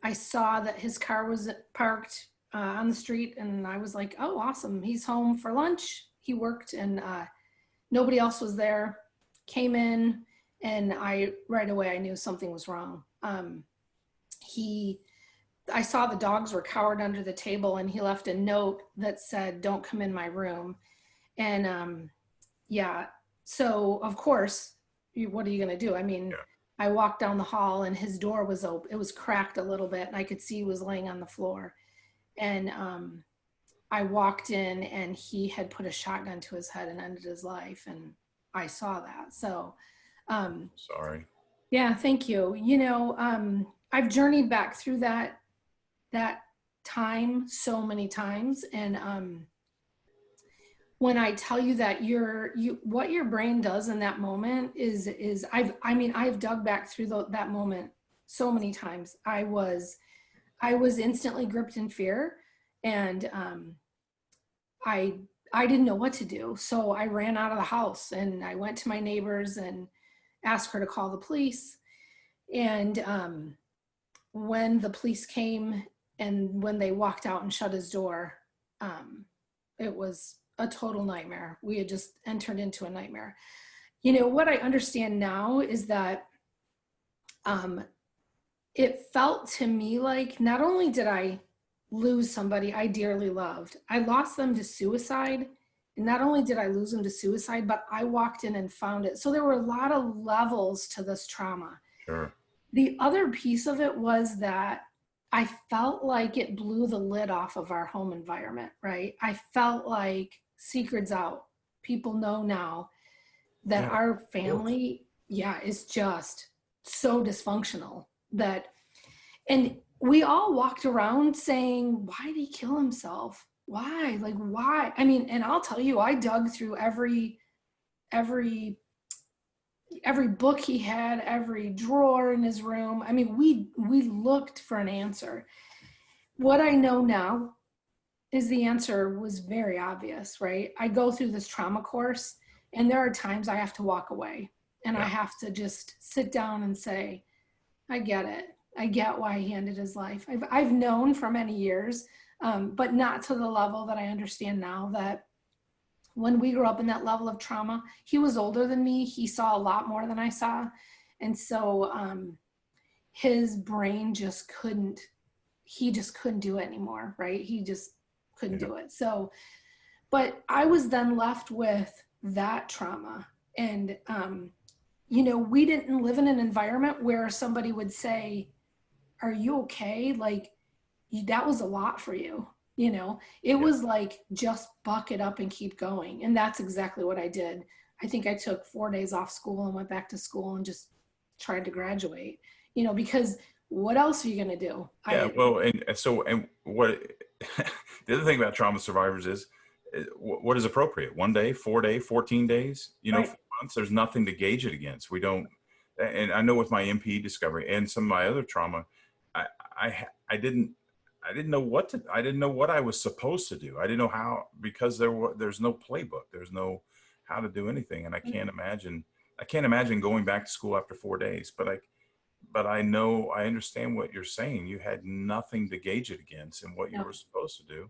I saw that his car was parked on the street, and I was like, oh, awesome. He's home for lunch. He worked, and nobody else was there. Came in, and right away I knew something was wrong. I saw the dogs were cowered under the table, and he left a note that said, don't come in my room. And so of course, what are you going to do? I mean, I walked down the hall, and his door was open. It was cracked a little bit, and I could see he was laying on the floor. And I walked in, and he had put a shotgun to his head and ended his life. And I saw that. So, sorry. Yeah, thank you. You know, I've journeyed back through that time so many times. And when I tell you that what your brain does in that moment is I've dug back through that moment so many times. I was instantly gripped in fear, and I didn't know what to do. So I ran out of the house, and I went to my neighbors and asked her to call the police. And when the police came, and when they walked out and shut his door, it was a total nightmare. We had just entered into a nightmare. You know, what I understand now is that it felt to me like not only did I lose somebody I dearly loved, I lost them to suicide. And not only did I lose them to suicide, but I walked in and found it. So there were a lot of levels to this trauma. Sure. The other piece of it was that I felt like it blew the lid off of our home environment, right? I felt like secrets out. People know now that our family, is just so dysfunctional and we all walked around saying, why did he kill himself? Why? Like, why? I mean, and I'll tell you, I dug through every book he had, every drawer in his room. I mean, we looked for an answer. What I know now is the answer was very obvious, right? I go through this trauma course, and there are times I have to walk away, and I have to just sit down and say, I get it. I get why he ended his life. I've known for many years, but not to the level that I understand now, that when we grew up in that level of trauma, he was older than me. He saw a lot more than I saw. And so his brain just couldn't do it anymore, right? He just couldn't do it. So, but I was then left with that trauma. And, you know, we didn't live in an environment where somebody would say, are you okay? Like, that was a lot for you. You know, it was like, just buck it up and keep going. And that's exactly what I did. I think I took 4 days off school and went back to school and just tried to graduate, you know, because what else are you going to do? And what, the other thing about trauma survivors is what is appropriate? 1 day, 4 day, 14 days, you know, 4 months, there's nothing to gauge it against. We don't, and I know with my NPE discovery and some of my other trauma, I didn't know what I was supposed to do. I didn't know how, because there's no playbook. There's no how to do anything. And I can't imagine going back to school after 4 days, but I know, I understand what you're saying. You had nothing to gauge it against and what you were supposed to do.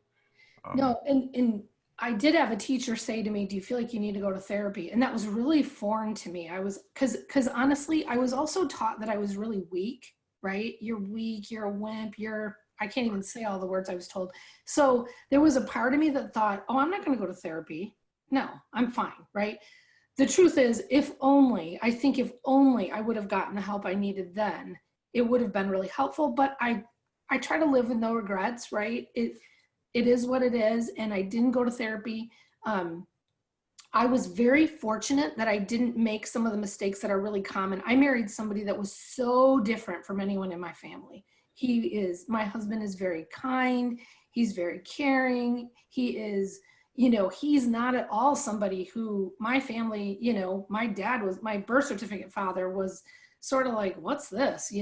No. And I did have a teacher say to me, do you feel like you need to go to therapy? And that was really foreign to me. Cause honestly, I was also taught that I was really weak, right? You're weak, you're a wimp, I can't even say all the words I was told. So there was a part of me that thought, oh, I'm not going to go to therapy. No, I'm fine, right? The truth is, if only I would have gotten the help I needed then, it would have been really helpful. But I try to live with no regrets, right? It is what it is. And I didn't go to therapy. I was very fortunate that I didn't make some of the mistakes that are really common. I married somebody that was so different from anyone in my family. My husband is very kind. He's very caring. He is, he's not at all somebody who my family, my birth certificate father was sort of like, what's this?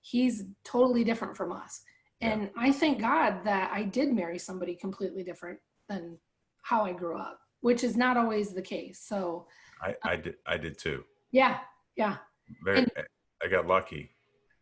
He's totally different from us. Yeah. And I thank God that I did marry somebody completely different than how I grew up, which is not always the case. So I did too. Yeah. I got lucky.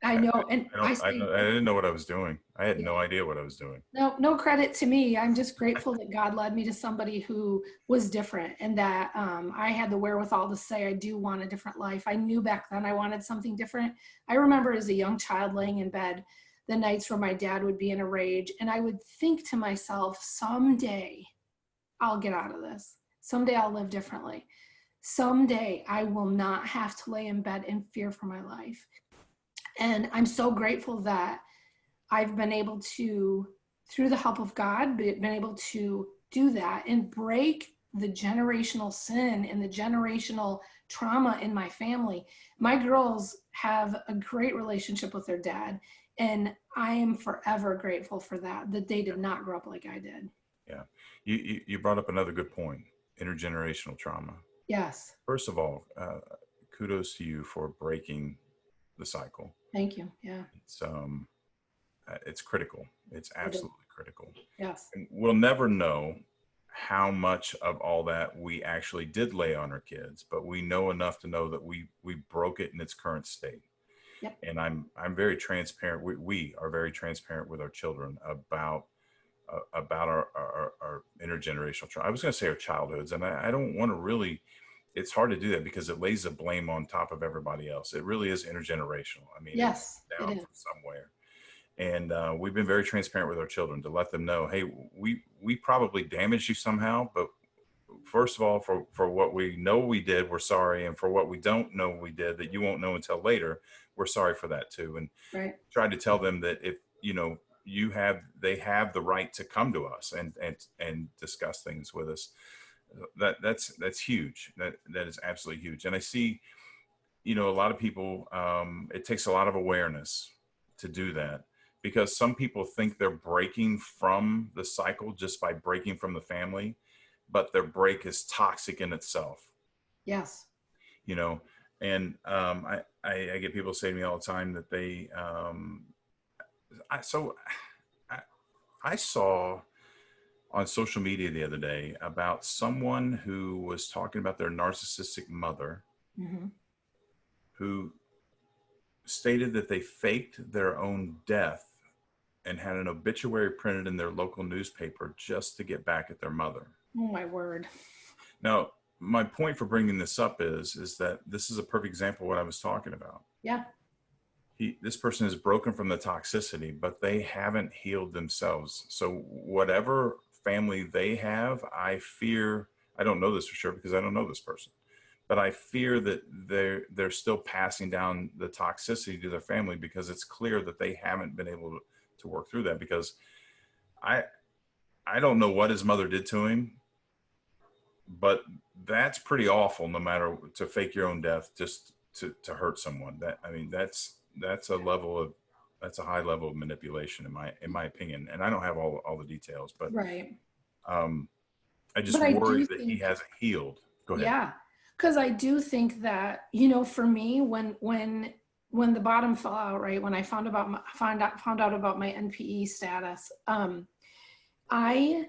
I know. I didn't know what I was doing. I had no idea what I was doing. No credit to me. I'm just grateful that God led me to somebody who was different, and that I had the wherewithal to say, I do want a different life. I knew back then I wanted something different. I remember as a young child laying in bed, the nights where my dad would be in a rage, and I would think to myself, someday I'll get out of this. Someday I'll live differently. Someday I will not have to lay in bed in fear for my life. And I'm so grateful that I've been able to, through the help of God, been able to do that and break the generational sin and the generational trauma in my family. My girls have a great relationship with their dad, and I am forever grateful for that they did not grow up like I did. Yeah. You brought up another good point, intergenerational trauma. Yes. First of all, kudos to you for breaking the cycle. Thank you. Yeah. It's critical. It's absolutely critical. Yes. And we'll never know how much of all that we actually did lay on our kids, but we know enough to know that we broke it in its current state. Yep. And I'm very transparent. We are very transparent with our children about our intergenerational trauma. I was going to say our childhoods, and I don't want to really. It's hard to do that because it lays the blame on top of everybody else. It really is intergenerational. I mean, yes, it's down from somewhere. And we've been very transparent with our children to let them know, hey, we probably damaged you somehow, but first of all, for what we know we did, we're sorry. And for what we don't know we did that you won't know until later, we're sorry for that too. And tried to tell them that if, they have the right to come to us and discuss things with us. That's huge. That is absolutely huge. And I see, a lot of people, it takes a lot of awareness to do that, because some people think they're breaking from the cycle just by breaking from the family, but their break is toxic in itself. Yes. And I get people say to me all the time that they, I saw on social media the other day about someone who was talking about their narcissistic mother, mm-hmm. who stated that they faked their own death and had an obituary printed in their local newspaper just to get back at their mother. Oh my word. Now, my point for bringing this up is that this is a perfect example of what I was talking about. Yeah. This person is broken from the toxicity, but they haven't healed themselves. So whatever family they have, I fear, I don't know this for sure because I don't know this person, but I fear that they're still passing down the toxicity to their family, because it's clear that they haven't been able to work through that. Because I don't know what his mother did to him, but that's pretty awful, no matter, to fake your own death just to hurt someone. That's a high level of manipulation in my opinion. And I don't have all the details, but right. I just worry that he hasn't healed. Go ahead. Yeah. Cause I do think that, for me, when the bottom fell out, right, when I found out about my NPE status, I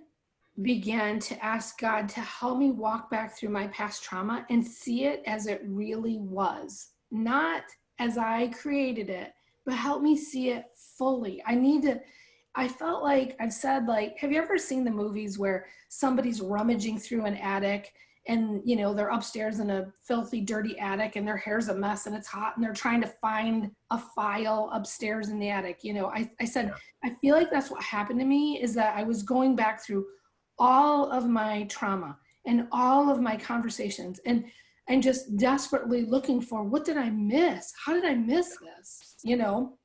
began to ask God to help me walk back through my past trauma and see it as it really was, not as I created it, but help me see it fully. I felt like, I've said, like, have you ever seen the movies where somebody's rummaging through an attic and you know, they're upstairs in a filthy, dirty attic, and their hair's a mess and it's hot, and they're trying to find a file upstairs in the attic. You know, I said, I feel like that's what happened to me, is that I was going back through all of my trauma and all of my conversations, and just desperately looking for, what did I miss? How did I miss this? You know,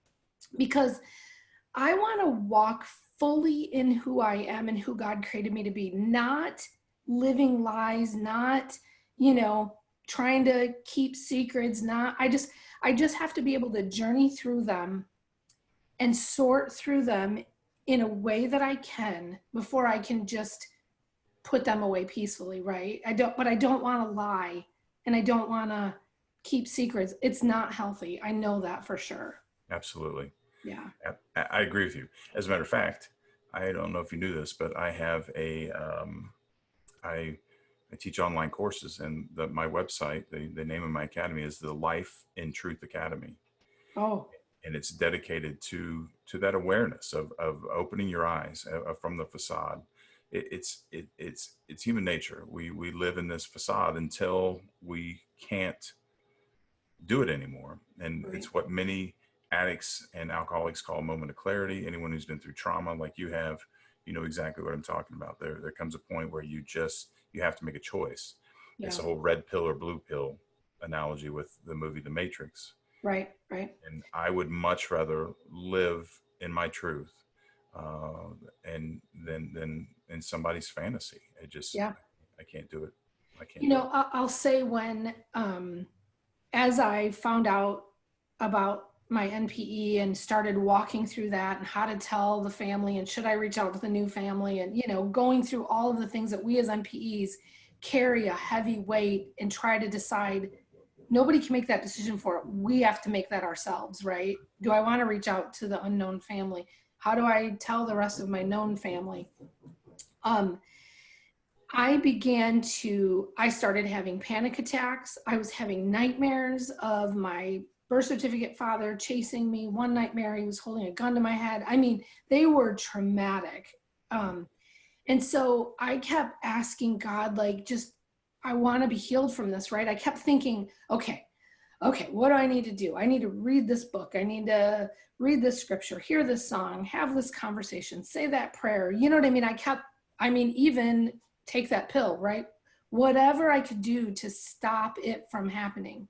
because I want to walk fully in who I am and who God created me to be, not living lies, not, you know, trying to keep secrets, I just have to be able to journey through them and sort through them in a way that I can, before I can just put them away peacefully, right? But I don't want to lie, and I don't want to keep secrets. It's not healthy. I know that for sure. Absolutely. Yeah. I agree with you. As a matter of fact, I don't know if you knew this, but I have I teach online courses, and my website, the name of my academy is the Life in Truth Academy. Oh. And it's dedicated to that awareness of opening your eyes from the facade. It's human nature. We live in this facade until we can't do it anymore. And Right. It's what many addicts and alcoholics call a moment of clarity. Anyone who's been through trauma like you have, you know exactly what I'm talking about. There comes a point where you have to make a choice. Yeah. It's a whole red pill or blue pill analogy with the movie The Matrix. Right. And I would much rather live in my truth and than in somebody's fantasy. I can't do it. I can't. You know, I'll say, when as I found out about my NPE and started walking through that, and how to tell the family, and should I reach out to the new family, and, you know, going through all of the things that we as NPEs carry a heavy weight and try to decide, nobody can make that decision for it. We have to make that ourselves, right? Do I want to reach out to the unknown family? How do I tell the rest of my known family? I started having panic attacks. I was having nightmares of my birth certificate father chasing me. One nightmare, he was holding a gun to my head. I mean, they were traumatic. And so I kept asking God, like, I want to be healed from this, right? I kept thinking, okay, what do I need to do? I need to read this book. I need to read this scripture, hear this song, have this conversation, say that prayer. You know what I mean? Even take that pill, right? Whatever I could do to stop it from happening.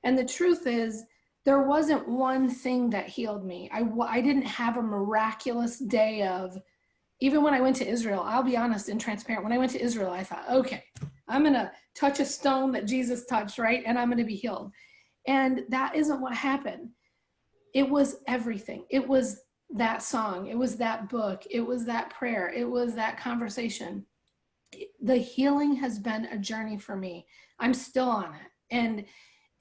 And the truth is, there wasn't one thing that healed me. I didn't have a miraculous day of, even when I went to Israel, I'll be honest and transparent. When I went to Israel, I thought, okay, I'm going to touch a stone that Jesus touched, right? And I'm going to be healed. And that isn't what happened. It was everything. It was that song. It was that book. It was that prayer. It was that conversation. The healing has been a journey for me. I'm still on it.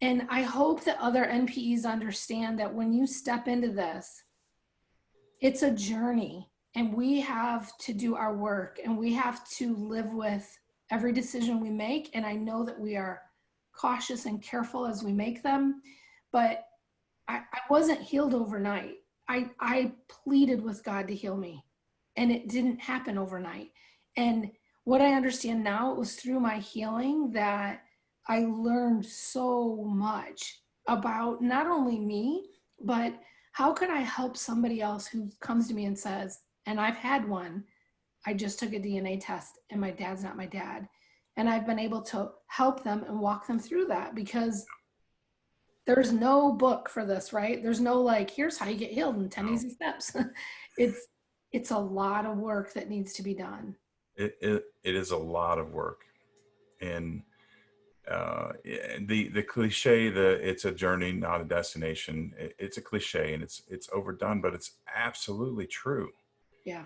And I hope that other NPEs understand that when you step into this, it's a journey, and we have to do our work, and we have to live with every decision we make. And I know that we are cautious and careful as we make them, but I wasn't healed overnight. I pleaded with God to heal me, and it didn't happen overnight. And what I understand now, it was through my healing that I learned so much about not only me, but how could I help somebody else who comes to me and says, and I've had one, I just took a DNA test and my dad's not my dad. And I've been able to help them and walk them through that, because there's no book for this, right? There's no, like, here's how you get healed in 10 easy steps. It's a lot of work that needs to be done. It is a lot of work. And the cliche, it's a journey, not a destination. It's a cliche, and it's overdone, but it's absolutely true. Yeah.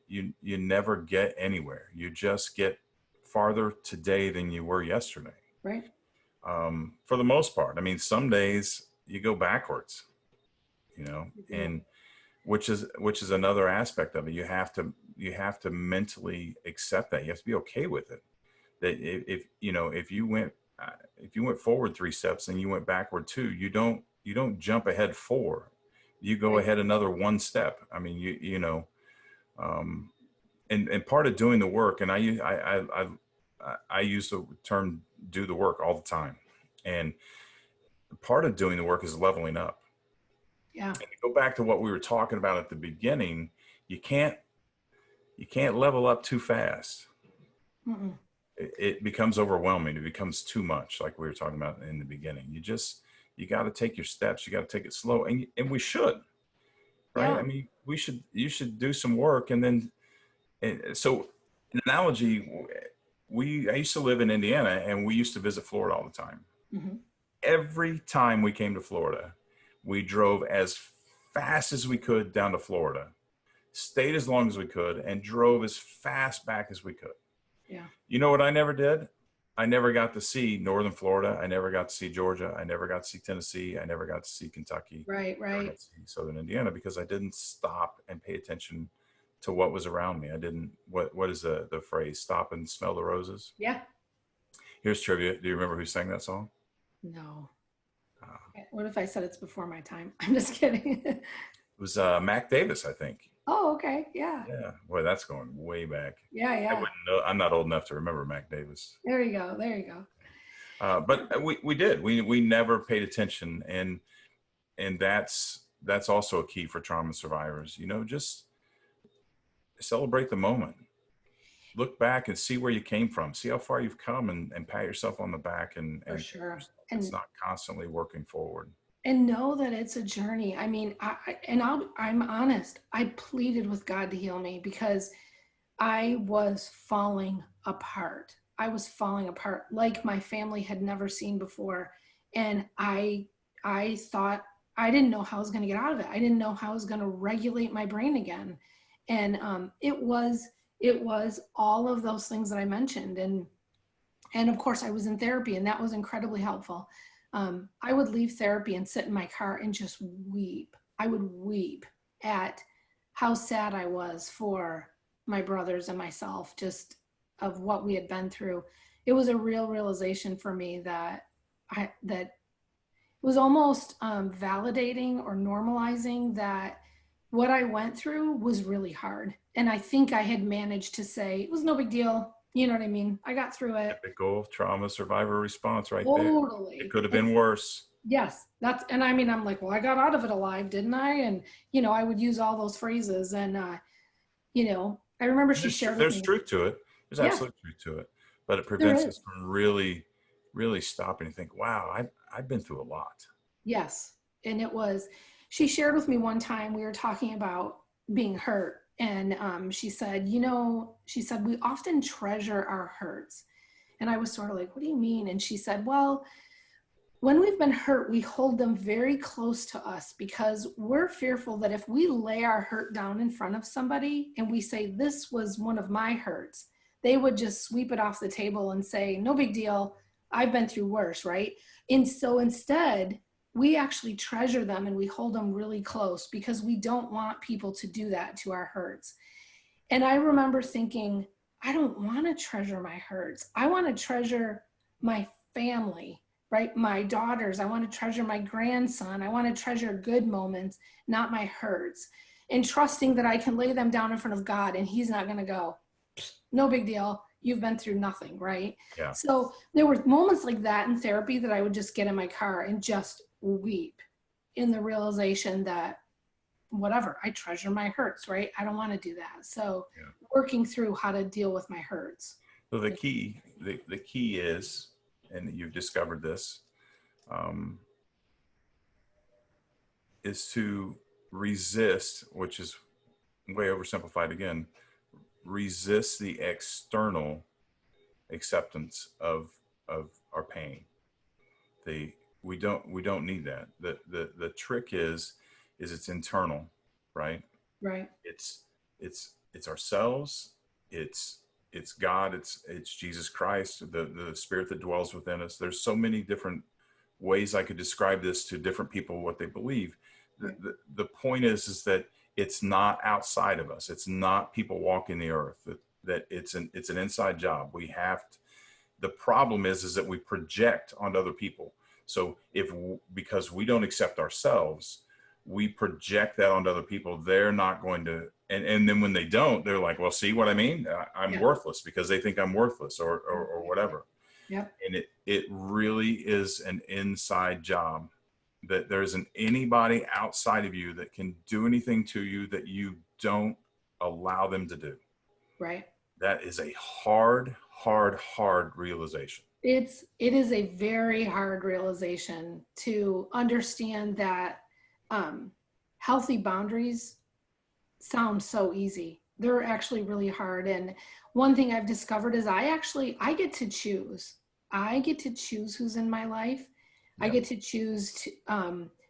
You never get anywhere. You just get farther today than you were yesterday. Right. For the most part. I mean, some days you go backwards, you know, and which is another aspect of it. You have to mentally accept that. You have to be okay with it. That if you went forward 3 steps and you went backward 2, you don't jump ahead 4. You go ahead another 1 step. I mean, and part of doing the work, and I use the term do the work all the time. And part of doing the work is leveling up. Yeah. And to go back to what we were talking about at the beginning, you can't level up too fast. Mm-mm. It becomes overwhelming. It becomes too much, like we were talking about in the beginning. You got to take your steps. You got to take it slow, and we should, right? Yeah. I mean, you should do some work, and then, so an analogy, I used to live in Indiana, and we used to visit Florida all the time. Mm-hmm. Every time we came to Florida, we drove as fast as we could down to Florida, stayed as long as we could, and drove as fast back as we could. Yeah. You know what I never did? I never got to see Northern Florida. I never got to see Georgia. I never got to see Tennessee. I never got to see Kentucky. Right. I never got to see Southern Indiana because I didn't stop and pay attention to what was around me. I didn't, what is the phrase? Stop and smell the roses? Yeah. Here's trivia. Do you remember who sang that song? No. What if I said it's before my time? I'm just kidding. It was Mac Davis, I think. Oh, okay. Yeah. Yeah. Boy, that's going way back. Yeah. I Yeah. wouldn't know. I'm not old enough to remember Mac Davis. There you go. There you go. But we did. We never paid attention, and that's also a key for trauma survivors. You know, just celebrate the moment. Look back and see where you came from. See how far you've come, and pat yourself on the back. And For sure. It's not constantly working forward. And know that it's a journey. I mean, I'm honest. I pleaded with God to heal me because I was falling apart. I was falling apart like my family had never seen before. And I thought, I didn't know how I was going to get out of it. I didn't know how I was going to regulate my brain again. And it was all of those things that I mentioned. And of course I was in therapy, and that was incredibly helpful. I would leave therapy and sit in my car and just weep. I would weep at how sad I was for my brothers and myself, just of what we had been through. It was a real realization for me that it was almost validating or normalizing that what I went through was really hard. And I think I had managed to say, it was no big deal. You know what I mean? I got through it. Typical trauma survivor response right Totally. there. It could have been worse. Yes. And I mean, I'm like, well, I got out of it alive, didn't I? And, you know, I would use all those phrases. And, you know, I remember she shared with me. There's truth to it. There's absolute truth to it. But it prevents us from really, really stopping and think, wow, I've been through a lot. Yes. And she shared with me one time, we were talking about being hurt. And she said, we often treasure our hurts. And I was sort of like, what do you mean? And she said, well, when we've been hurt, we hold them very close to us because we're fearful that if we lay our hurt down in front of somebody and we say, this was one of my hurts, they would just sweep it off the table and say, no big deal. I've been through worse, right? And so instead, we actually treasure them and we hold them really close because we don't want people to do that to our hurts. And I remember thinking, I don't want to treasure my hurts. I want to treasure my family, right? My daughters. I want to treasure my grandson. I want to treasure good moments, not my hurts. And trusting that I can lay them down in front of God and he's not going to go, no big deal. You've been through nothing, right? Yeah. So there were moments like that in therapy that I would just get in my car and just weep in the realization that whatever, I treasure my hurts, right? I don't want to do that. So working through how to deal with my hurts. So the key is, and you've discovered this, is to resist, which is way oversimplified again, resist the external acceptance of our pain. We don't need that. The trick is it's internal, right? Right. It's ourselves. It's God. It's Jesus Christ, the spirit that dwells within us. There's so many different ways I could describe this to different people, what they believe. The point is that it's not outside of us. It's not people walking the earth. That it's an inside job. We have to. The problem is that we project onto other people. So because we don't accept ourselves, we project that onto other people, they're not going to, and then when they don't, they're like, well, see what I mean? I'm worthless because they think I'm worthless or whatever. Yep. And it really is an inside job, that there isn't anybody outside of you that can do anything to you that you don't allow them to do. Right. That is a hard realization. It is a very hard realization to understand that healthy boundaries sound so easy. They're actually really hard. And one thing I've discovered is I get to choose. I get to choose who's in my life. Yep. I get to choose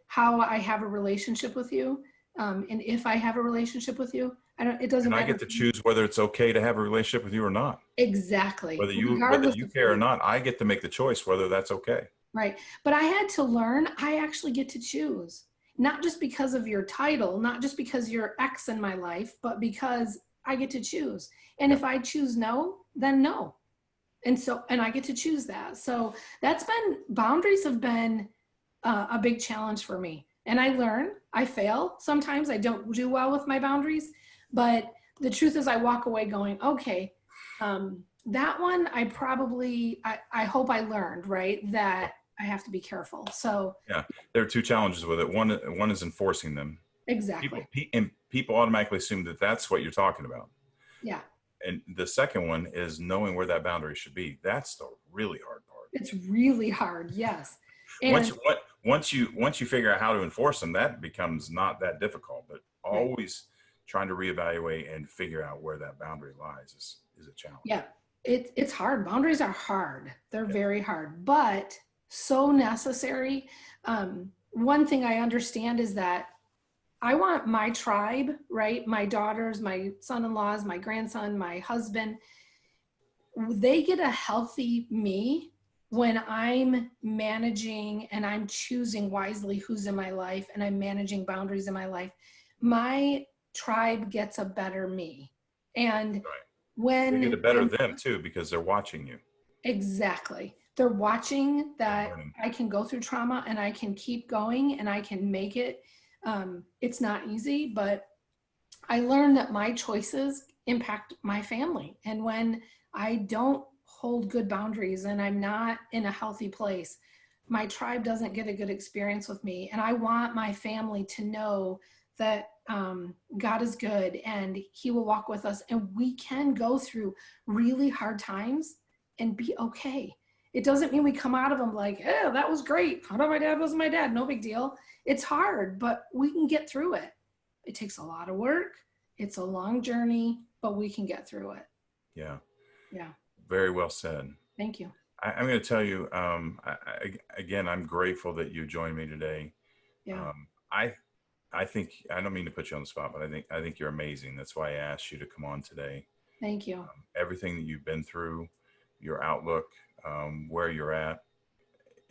how I have a relationship with you. And if I have a relationship with you, it doesn't matter. I get to choose whether it's okay to have a relationship with you or not. Exactly. Whether you care or not, I get to make the choice whether that's okay. Right. But I had to learn, I actually get to choose, not just because of your title, not just because you're X in my life, but because I get to choose. And if I choose no, then no. And I get to choose that. So boundaries have been a big challenge for me. And I learn, I fail. Sometimes I don't do well with my boundaries, but the truth is I walk away going, okay, that one, I hope I learned, right? That I have to be careful. So yeah, there are two challenges with it. One is enforcing them. Exactly. People automatically assume that that's what you're talking about. Yeah. And the second one is knowing where that boundary should be. That's the really hard part. It's really hard. Yes. And once you figure out how to enforce them, that becomes not that difficult, but always trying to reevaluate and figure out where that boundary lies is a challenge. Yeah. It's hard. Boundaries are hard. They're very hard, but so necessary. One thing I understand is that I want my tribe, right? My daughters, my son-in-laws, my grandson, my husband, they get a healthy me when I'm managing and I'm choosing wisely who's in my life and I'm managing boundaries in my life. My tribe gets a better me. And when you get a better them too, because they're watching you. Exactly. They're watching that I can go through trauma and I can keep going and I can make it. It's not easy, but I learned that my choices impact my family. And when I don't hold good boundaries and I'm not in a healthy place, my tribe doesn't get a good experience with me. And I want my family to know that God is good and he will walk with us and we can go through really hard times and be okay. It doesn't mean we come out of them like, oh, that was great. Found out my dad was my dad. No big deal. It's hard, but we can get through it. It takes a lot of work. It's a long journey, but we can get through it. Yeah. Yeah. Very well said. Thank you. I'm going to tell you, again, I'm grateful that you joined me today. Yeah. I think, I don't mean to put you on the spot, but I think you're amazing. That's why I asked you to come on today. Thank you. Everything that you've been through, your outlook, where you're at,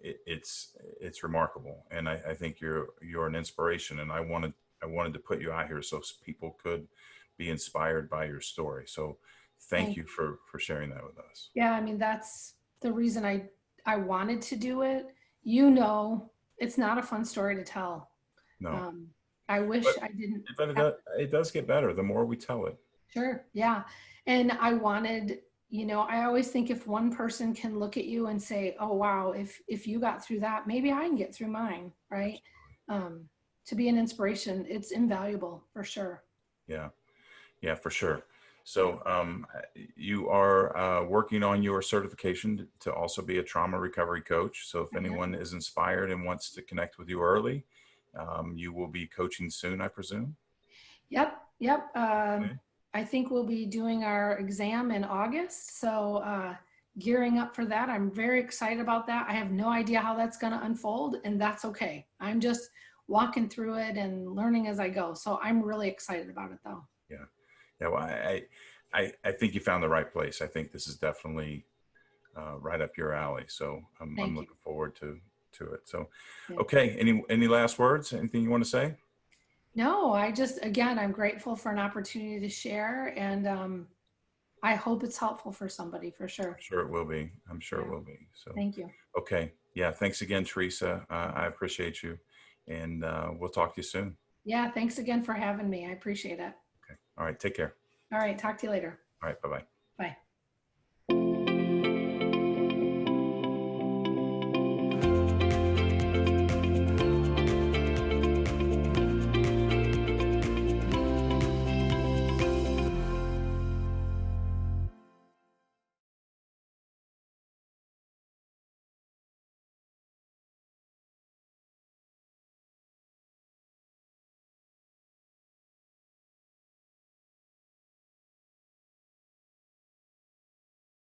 it's remarkable. And I think you're an inspiration, and I wanted to put you out here so people could be inspired by your story. So thank you for sharing that with us. Yeah. I mean, that's the reason I wanted to do it. You know, it's not a fun story to tell. No. I wish I didn't. But it does get better the more we tell it. Sure. Yeah. And I wanted, I always think if one person can look at you and say, oh, wow, if you got through that, maybe I can get through mine. Right. To be an inspiration, it's invaluable for sure. Yeah. Yeah, for sure. So you are working on your certification to also be a trauma recovery coach. So if anyone is inspired and wants to connect with you early, you will be coaching soon, I presume? Yep. I think we'll be doing our exam in August. So gearing up for that. I'm very excited about that. I have no idea how that's going to unfold, and that's okay. I'm just walking through it and learning as I go. So I'm really excited about it, though. Yeah. Yeah. Well, I think you found the right place. I think this is definitely right up your alley. So I'm looking forward to it. So, okay. Any last words? Anything you want to say? No, again, I'm grateful for an opportunity to share, and I hope it's helpful for somebody, for sure. I'm sure it will be. I'm sure it will be. So thank you. Okay. Yeah. Thanks again, Teresa. I appreciate you. and we'll talk to you soon. Yeah, thanks again for having me. I appreciate it. Okay. All right. Take care. All right, talk to you later. All right. Bye-bye. Bye.